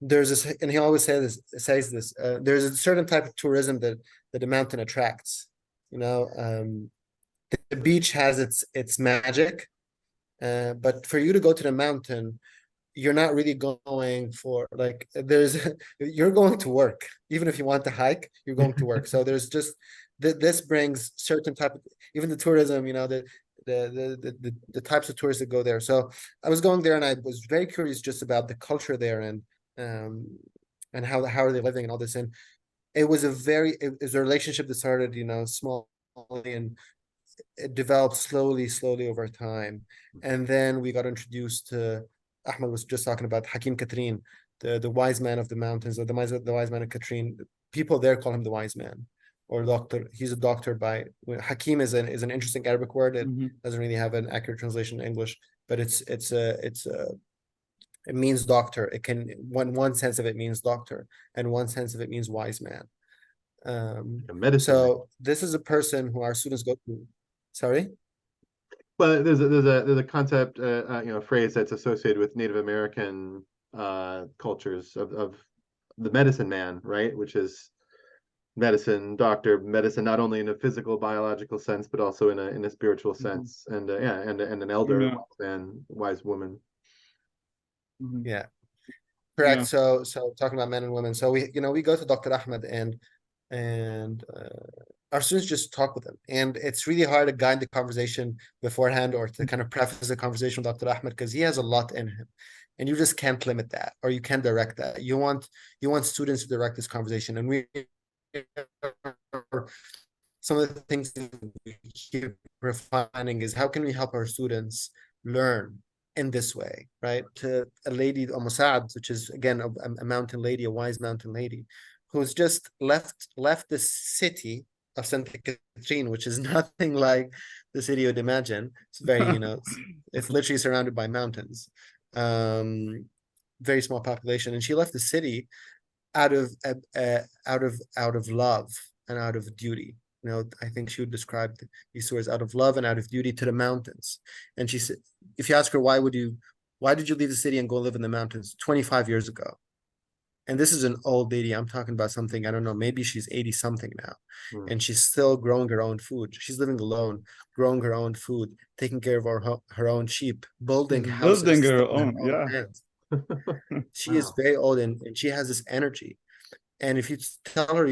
there's this, and he always says this. There's a certain type of tourism that the mountain attracts. The beach has its magic, but for you to go to the mountain, you're not really going for you're going to work. Even if you want to hike, you're going to work. So there's just this brings certain type of, even the tourism, the types of tourists that go there. So I was going there and I was very curious just about the culture there and how are they living and all this. And it was it was a relationship that started, small, and it developed slowly over time. And then we got introduced to, Ahmed was just talking about Hakim Katrin, the wise man of the mountains, or the wise man of Katrin. People there call him the wise man or doctor. He's a doctor by Hakim is an interesting Arabic word. It doesn't really have an accurate translation in English, but it means doctor. It can one sense of it means doctor, and one sense of it means wise man. Medicine. So this is a person who our students go to. Sorry? Well, there's a concept, phrase that's associated with Native American cultures of the medicine man, right? Which is doctor, medicine, not only in a physical, biological sense, but also in a spiritual sense, and and an elder, Yeah. wise man, wise woman. Yeah. Correct. Yeah. So talking about men and women. So we go to Dr. Ahmed and our students just talk with him. And it's really hard to guide the conversation beforehand or to kind of preface the conversation with Dr. Ahmed because he has a lot in him. And you just can't limit that or you can't direct that. You want students to direct this conversation. And some of the things that we keep refining is how can we help our students learn in this way, right? To a lady, Musad, which is again a mountain lady, a wise mountain lady, who's just left the city of Santa Catherine, which is nothing like the city you'd imagine. It's very, it's literally surrounded by mountains. Very small population, and she left the city out of love and out of duty. I think she would describe these stories out of love and out of duty to the mountains. And she said, if you ask her, why did you leave the city and go live in the mountains 25 years ago? And this is an old lady. I'm talking about something, I don't know, maybe she's 80 something now. And she's still growing her own food. She's living alone, growing her own food, taking care of her own sheep, building houses. Building her own, yeah. She is very old and she has this energy. And if you tell her,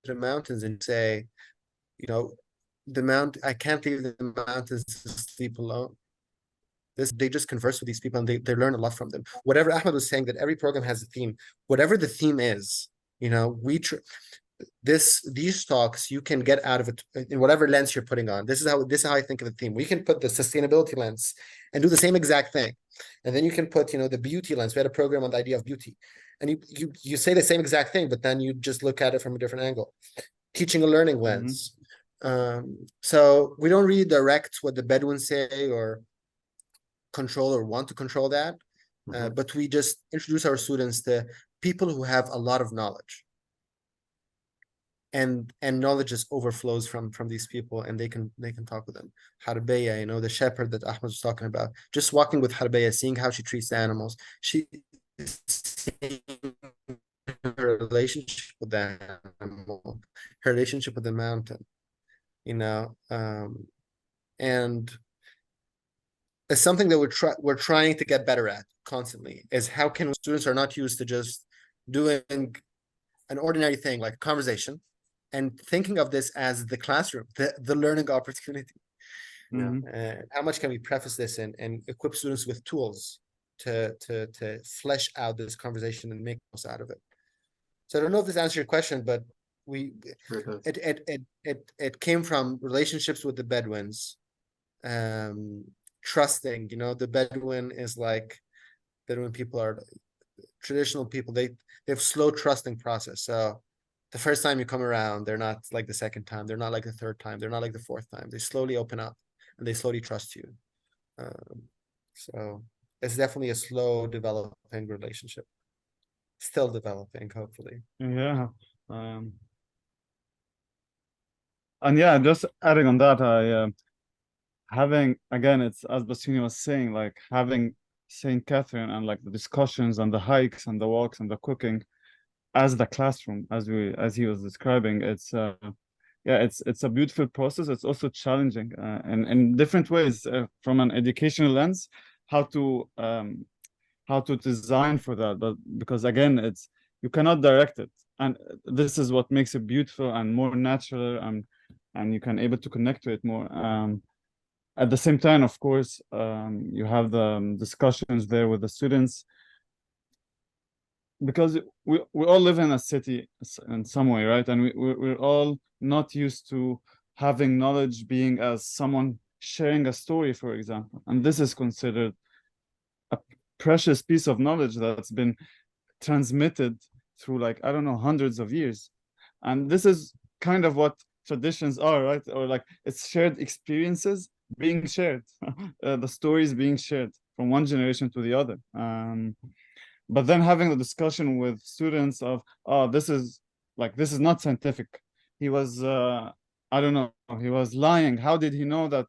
the mountains and say, I can't leave the mountains to sleep alone. They just converse with these people and they learn a lot from them. Whatever Ahmed was saying, that every program has a theme. Whatever the theme is, these talks you can get out of it in whatever lens you're putting on. This is how I think of the theme. We can put the sustainability lens and do the same exact thing, and then you can put the beauty lens. We had a program on the idea of beauty, and you say the same exact thing, but then you just look at it from a different angle. Teaching a learning lens. So we don't really direct what the Bedouins say or control or want to control that, but we just introduce our students to people who have a lot of knowledge. And knowledge just overflows from these people, and they can talk with them. Harbeya, the shepherd that Ahmed was talking about, just walking with Harbeya, seeing how she treats the animals, she her relationship with the animal, her relationship with the mountain, and it's something that we're trying to get better at constantly. Is how can students are not used to just doing an ordinary thing like a conversation, and thinking of this as the classroom, the learning opportunity. How much can we preface this and equip students with tools to flesh out this conversation and make most out of it? So I don't know if this answers your question, but it came from relationships with the Bedouins, trusting. The Bedouin is like Bedouin people are traditional people. They have slow trusting process. So the first time you come around, they're not like the second time. They're not like the third time. They're not like the fourth time. They slowly open up and they slowly trust you. So it's definitely a slow developing relationship. Still developing, hopefully. Yeah. And yeah, just adding on that, having, again, it's as Bassyouny was saying, like having St. Catherine and like the discussions and the hikes and the walks and the cooking as the classroom, as he was describing, it's it's a beautiful process. It's also challenging in different ways from an educational lens, how to design for that. But because again, you cannot direct it, and this is what makes it beautiful and more natural, and you can able to connect to it more. At the same time, of course, you have the discussions there with the students, because we all live in a city in some way, right? And we're all not used to having knowledge being as someone sharing a story, for example. And this is considered a precious piece of knowledge that's been transmitted through, like, I don't know, hundreds of years. And this is kind of what traditions are, right? Or like it's shared experiences being shared, the stories being shared from one generation to the other. But then having the discussion with students of, oh, this is not scientific. he was I don't know, he was lying. How did he know that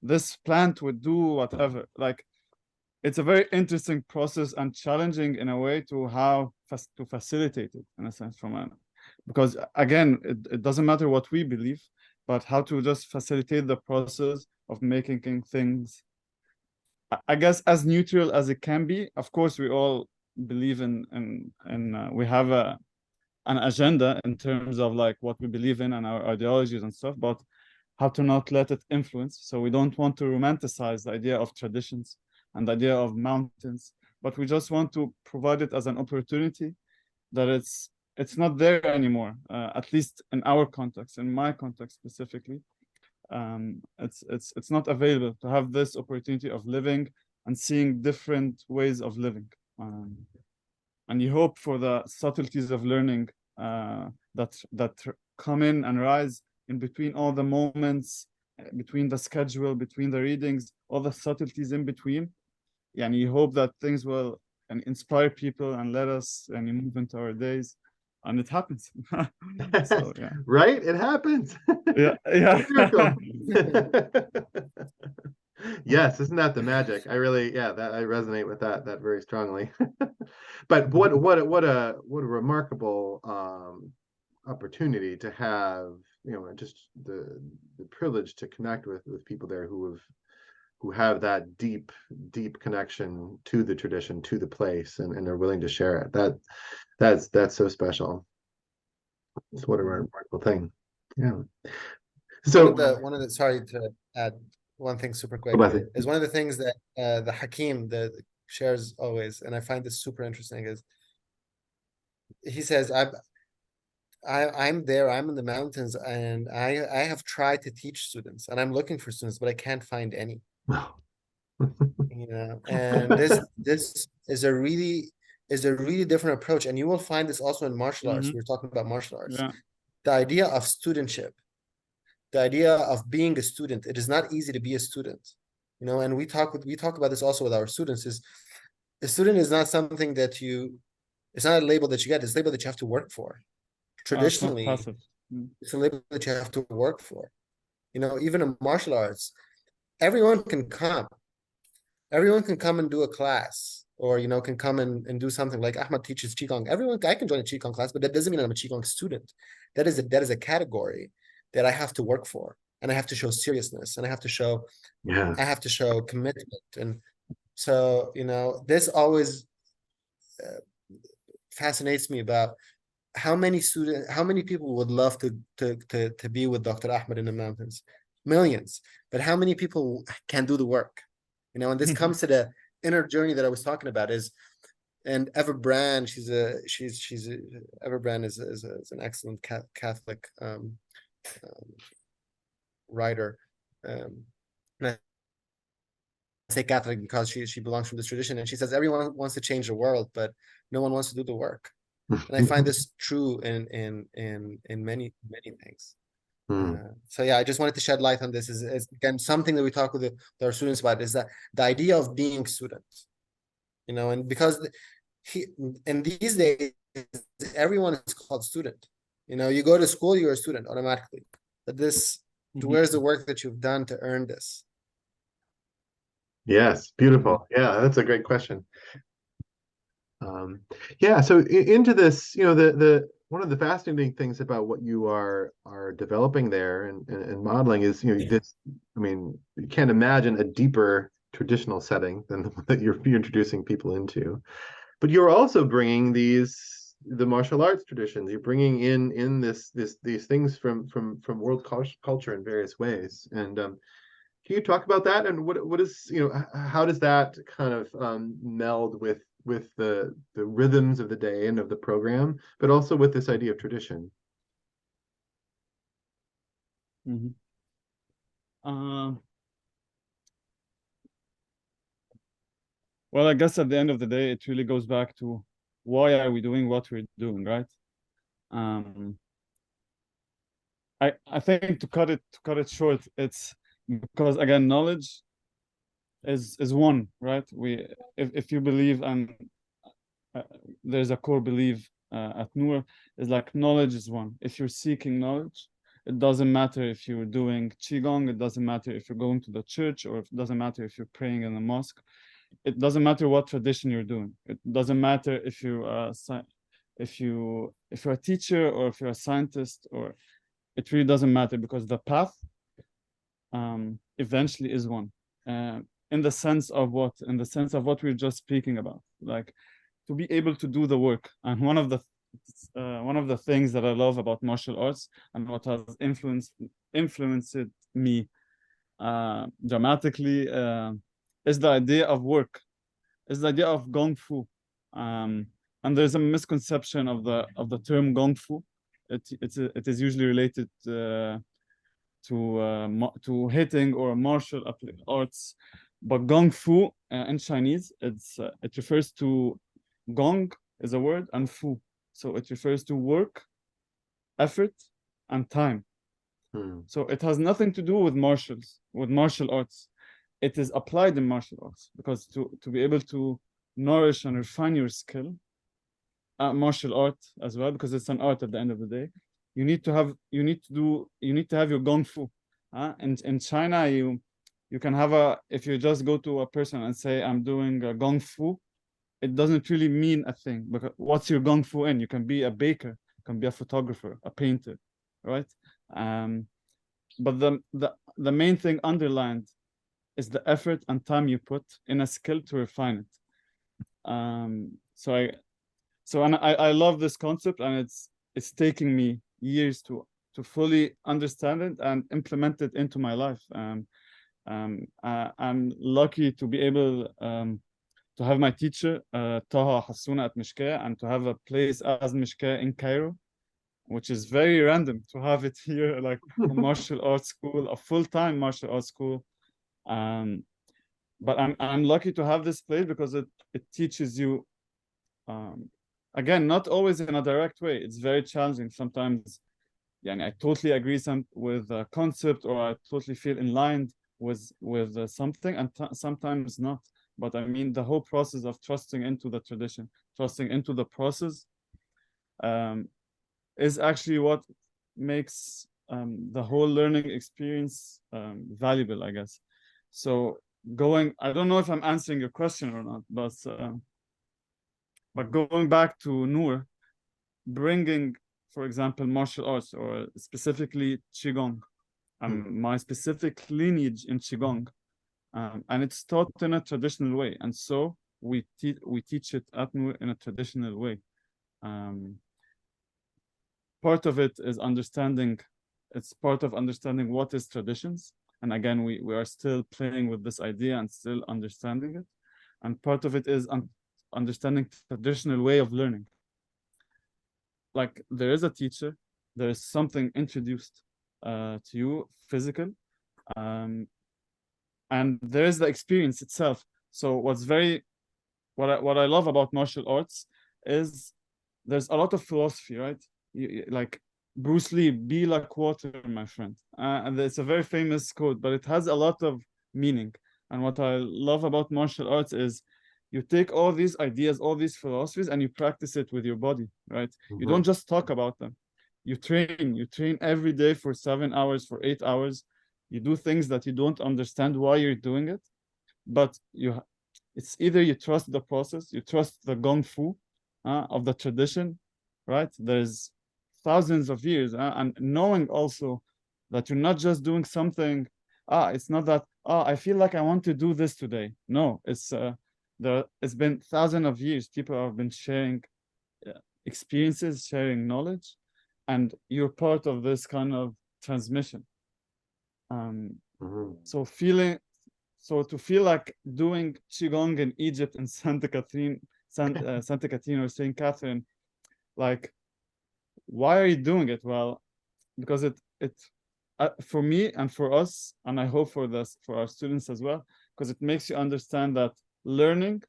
this plant would do whatever? Like, it's a very interesting process and challenging in a way to how to facilitate it, in a sense, from a, because again, it doesn't matter what we believe, but how to just facilitate the process of making things, I guess, as neutral as it can be. Of course, we all believe in we have an agenda in terms of like what we believe in and our ideologies and stuff, but how to not let it influence. So we don't want to romanticize the idea of traditions and the idea of mountains, but we just want to provide it as an opportunity that it's not there anymore, at least in our context, in my context specifically. It's not available to have this opportunity of living and seeing different ways of living. And you hope for the subtleties of learning that come in and rise in between all the moments, between the schedule, between the readings, all the subtleties in between. Yeah, and you hope that things will inspire people and let us move into our days, and it happens. So yeah, right, it happens. yeah, yeah. Miracle. Yes, isn't that the magic? I really, yeah, that I resonate with that very strongly. But what a remarkable opportunity to have, just the privilege to connect with people there who have that deep connection to the tradition, to the place, and are willing to share it. That's so special. It's what a remarkable thing. Yeah. So one of the sorry to add one thing super quick, is one of the things that the Hakim that shares always, and I find this super interesting, is he says, I'm there, I'm in the mountains, and I have tried to teach students, and I'm looking for students, but I can't find any. And this is a really different approach, and you will find this also in martial arts. We're talking about martial arts. Yeah. The idea of studentship, the idea of being a student. It is not easy to be a student, and we talk about this also with our students. Is a student is not something that it's not a label that you get. It's a label that you have to work for. Traditionally, it's a label that you have to work for. Even in martial arts, everyone can come. Everyone can come and do a class, or can come and do something. Like Ahmed teaches Qigong. I can join a Qigong class, but that doesn't mean I'm a Qigong student. That is a category that I have to work for, and I have to show seriousness, and I have to show commitment. And so this always fascinates me about how many people would love to be with Dr. Ahmed in the mountains. Millions. But how many people can do the work? And this comes to the inner journey that I was talking about. And Eva Brand, Eva Brand is an excellent Catholic writer. And I say Catholic because she belongs from this tradition, and she says everyone wants to change the world, but no one wants to do the work. And I find this true in many things. So yeah, I just wanted to shed light on this. Is again something that we talk with our students about, is that the idea of being students, and because in these days everyone is called student. You go to school, you're a student automatically. But where's the work that you've done to earn this? Yes, beautiful. Yeah, that's a great question. Yeah, so into this, the one of the fascinating things about what you are developing there and modeling is, this, I mean, you can't imagine a deeper traditional setting than the one that you're introducing people into. But you're also bringing the martial arts traditions. You're bringing in these things from world culture in various ways. And can you talk about that? And what is, how does that kind of meld with the rhythms of the day and of the program, but also with this idea of tradition? Well, I guess at the end of the day, it really goes back to why are we doing what we're doing, right? I think to cut it short, it's because again, knowledge is one, right? If you believe, and there's a core belief at Nour is like knowledge is one. If you're seeking knowledge, it doesn't matter if you're doing qigong, it doesn't matter if you're going to the church, or it doesn't matter if you're praying in the mosque. It doesn't matter what tradition you're doing. It doesn't matter if you're a teacher or if you're a scientist, or it really doesn't matter, because the path eventually is one. In the sense of what? In the sense of what we're just speaking about, like to be able to do the work. And one of the things that I love about martial arts, and what has influenced me dramatically, is the idea of work, is the idea of gong fu. And there's a misconception of the term gong fu. It is usually related to hitting or martial arts, but gong fu in Chinese, it refers to gong is a word and fu, so it refers to work, effort, and time. So it has nothing to do with martial arts. It is applied in martial arts, because to be able to nourish and refine your skill, martial art as well, because it's an art at the end of the day, you need to have your gong fu. In China, you can have if you just go to a person and say, I'm doing a gong fu, it doesn't really mean a thing, because what's your gong fu in? You can be a baker, you can be a photographer, a painter, right? But the main thing underlined is the effort and time you put in a skill to refine it. So I love this concept, and it's taking me years to fully understand it and implement it into my life. I'm lucky to be able to have my teacher, Taha Hassouna at Mishkaya, and to have a place as Mishkaya in Cairo, which is very random to have it here, like a martial arts school, a full-time martial arts school. But I'm lucky to have this place, because it teaches you, again, not always in a direct way. It's very challenging sometimes. Yeah, I totally agree with a concept, or I totally feel in line with something, and sometimes not. But I mean, the whole process of trusting into the tradition, trusting into the process, is actually what makes the whole learning experience valuable, I guess. So I don't know if I'm answering your question or not, but going back to Nour, bringing, for example, martial arts, or specifically Qigong, my specific lineage in Qigong, and it's taught in a traditional way, and so we teach it at Nour in a traditional way. Part of it is understanding. It's part of understanding what is traditions, and again, we are still playing with this idea and still understanding it. And part of it is understanding traditional way of learning. Like, there is a teacher, there is something introduced to you, physical, and there is the experience itself. So what I love about martial arts is there's a lot of philosophy, right? Like Bruce Lee, be like water, my friend. And it's a very famous quote, but it has a lot of meaning. And what I love about martial arts is you take all these ideas, all these philosophies, and you practice it with your body, right? You don't just talk about them. You train every day for 7 hours, for 8 hours. You do things that you don't understand why you're doing it, but it's either you trust the process, you trust the gong fu of the tradition, right? There's thousands of years, and knowing also that you're not just doing something. It's not that I feel like I want to do this today. No, it's been thousands of years. People have been sharing experiences, sharing knowledge, and you're part of this kind of transmission. So to feel like doing Qigong in Egypt and Santa Catherine or St. Catherine, like, why are you doing it? Well, because it for me and for us, and I hope for our students as well, because it makes you understand that learning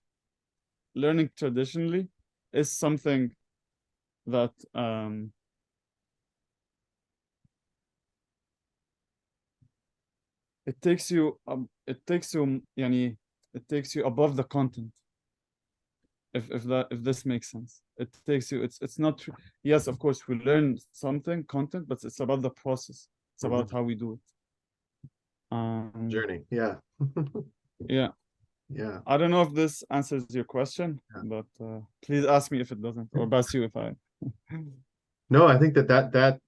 traditionally is something that it takes you above the content. if this makes sense. It takes you, it's not, yes, of course we learn something, content, but it's about the process. It's about how we do it. Journey. Yeah. Yeah. Yeah. I don't know if this answers your question, but please ask me if it doesn't, or Bassyou if I. No, I think that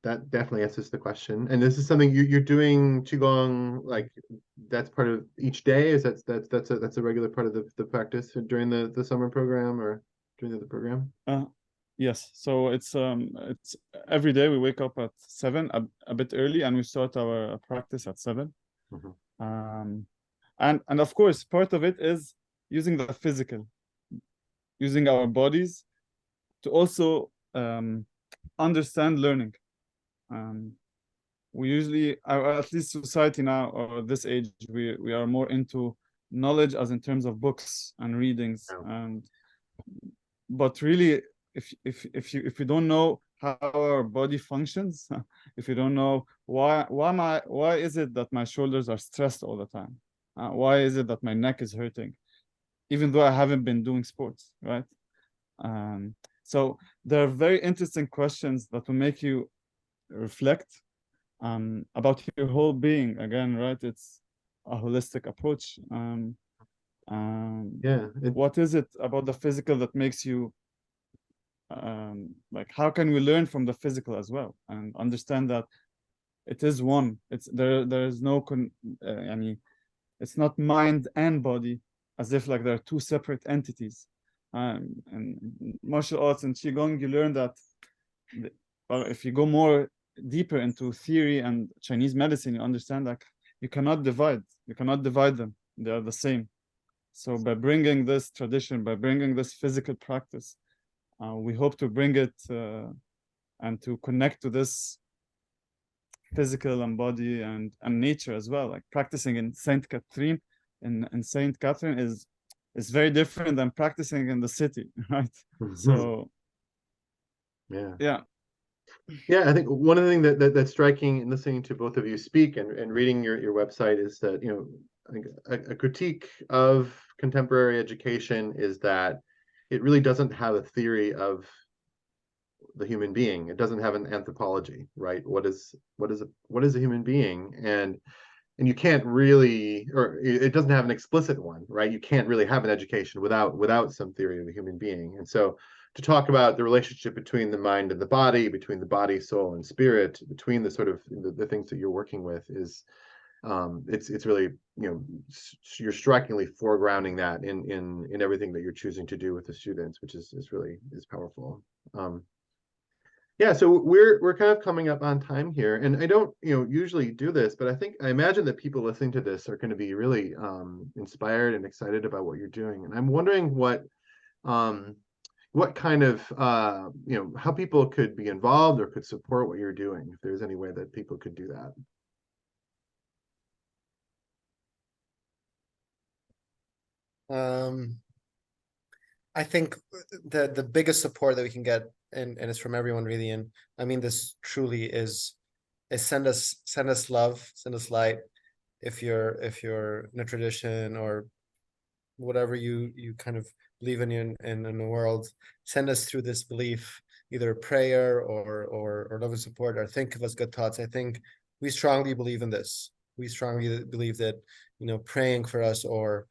definitely answers the question. And this is something you're doing qigong, like that's part of each day. Is that's a regular part of the practice during the summer program or during the program? Yes. So it's every day we wake up at 7, a bit early, and we start our practice at 7. And of course, part of it is using the physical, using our bodies to also understand learning. We usually, or at least society now, or this age, we are more into knowledge as in terms of books and readings. But really, if you don't know how our body functions, if you don't know why is it that my shoulders are stressed all the time, why is it that my neck is hurting, even though I haven't been doing sports, right? So there are very interesting questions that will make you reflect about your whole being again, right? It's a holistic approach. What is it about the physical that makes you like, how can we learn from the physical as well and understand that it is one? It's there's no I mean, it's not mind and body, as if like they're two separate entities. And martial arts and qigong, you learn that well, if you go more deeper into theory and Chinese medicine, you understand that you cannot divide them. They are the same. So by bringing this tradition, by bringing this physical practice, we hope to bring it and to connect to this physical and body and nature as well. Like practicing in Saint Catherine, in Saint Catherine is very different than practicing in the city, right? So yeah. I think one of the things that's striking in listening to both of you speak and reading your website is that, you know, I think a critique of contemporary education is that it really doesn't have a theory of the human being. It doesn't have an anthropology, right? What is a human being? And you can't really, or it doesn't have an explicit one, right? You can't really have an education without some theory of the human being. And so to talk about the relationship between the mind and the body, between the body, soul, and spirit, between the sort of the things that you're working with is it's really, you know, you're strikingly foregrounding that in everything that you're choosing to do with the students, which is really powerful. Yeah, so we're kind of coming up on time here, and I don't, you know, usually do this, but I imagine that people listening to this are going to be really inspired and excited about what you're doing, and I'm wondering what kind of you know, how people could be involved or could support what you're doing, if there's any way that people could do that. I think the biggest support that we can get, and it's from everyone really, and I mean this truly is send us love, send us light. If you're in a tradition or whatever you kind of believe in the world, send us through this belief, either prayer or love and support, or think of us good thoughts. I think we strongly believe in this. We strongly believe that, you know, praying for us or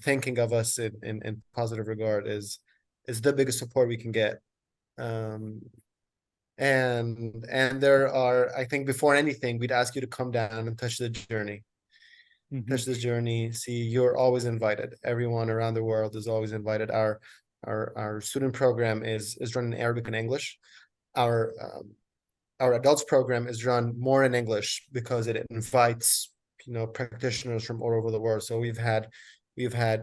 thinking of us in positive regard is the biggest support we can get. And there are, I think before anything, we'd ask you to come down and touch the journey. Touch this journey. See, you're always invited. Everyone around the world is always invited. Our student program is run in Arabic and English. Our adults program is run more in English because it invites, you know, practitioners from all over the world. So we've had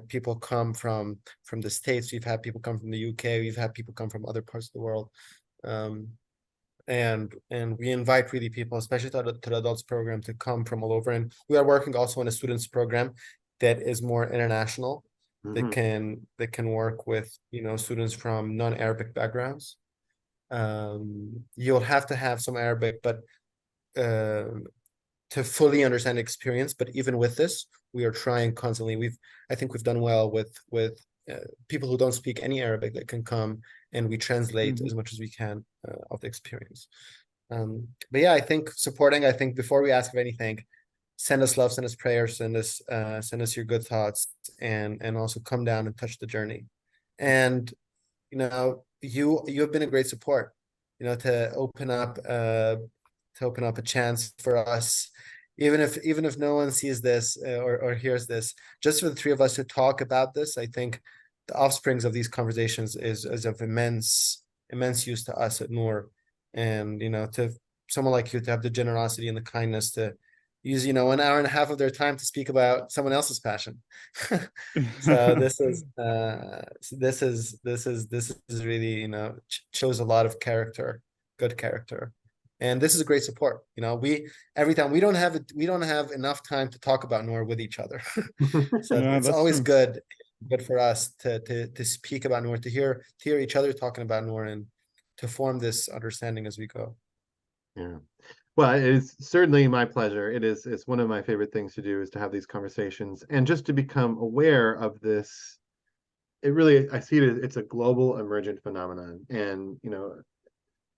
people come from the States. We've had people come from the UK. We've had people come from other parts of the world. And we invite really people, especially to the adults program, to come from all over. And we are working also on a students program that is more international, that can work with, you know, students from non-Arabic backgrounds. You'll have to have some Arabic, but to fully understand the experience. But even with this, we are trying constantly. I think we've done well with people who don't speak any Arabic that can come, and we translate Mhm. as much as we can of the experience. But yeah, I think supporting. I think before we ask of anything, send us love, send us prayers, send us your good thoughts, and also come down and touch the journey. And you have been a great support. To open up a chance for us, even if no one sees this or hears this, just for the three of us to talk about this. I think the offsprings of these conversations is of immense use to us at Nour, and to someone like you to have the generosity and the kindness to use an hour and a half of their time to speak about someone else's passion. So this is really shows a lot of character, good character. And this is a great support. Every time we don't have enough time to talk about Nour with each other. So Yeah, it's that's always true. good for us to speak about Nour, to hear each other talking about Nour, and to form this understanding as we go. Yeah. Well, it is certainly my pleasure. It's one of my favorite things to do, is to have these conversations and just to become aware of this. I see it as it's a global emergent phenomenon. And,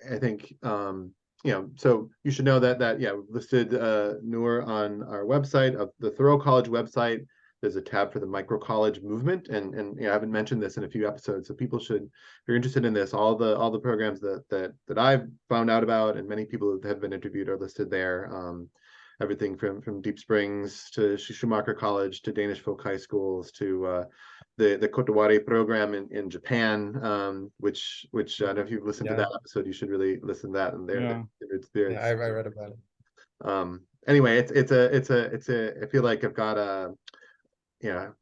I think, so you should know that yeah, we've listed Nour on our website, of the Thoreau College website. There's a tab for the Microcollege movement, and I haven't mentioned this in a few episodes, so people should, if you're interested in this, all the programs that I've found out about, and many people that have been interviewed are listed there. Everything from Deep Springs to Schumacher College to Danish folk high schools to the Kotowari program in Japan, which I don't know if you've listened to Yeah, that episode, you should really listen to that, and Yeah. spirits. I read about it. Anyway, I feel like I've got a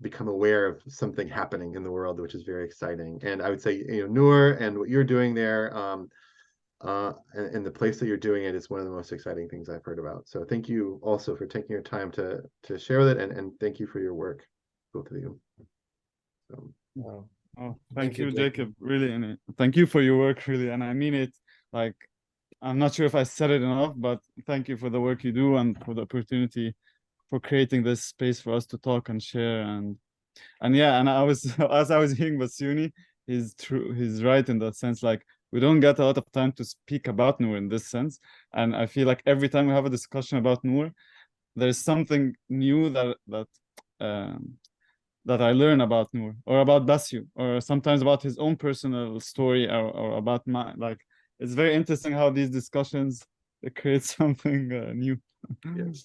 become aware of something happening in the world, which is very exciting. And I would say, Nour and what you're doing there, and the place that you're doing it is one of the most exciting things I've heard about. So thank you also for taking your time to share with it, and thank you for your work, both of you. So. Wow. Oh, Thank thank you, you, Jacob. Jacob. Really, and thank you for your work, really. And I mean it. Like, I'm not sure if I said it enough, but thank you for the work you do and for the opportunity for creating this space for us to talk and share. And yeah, and I was as I was hearing Bassyouny, he's right in that sense. Like, we don't get a lot of time to speak about Nour in this sense. And I feel like every time we have a discussion about Nour, there's something new that I learn about Nour, or about Bassy, or sometimes about his own personal story, or about my, like, it's very interesting how these discussions create something new. Yes.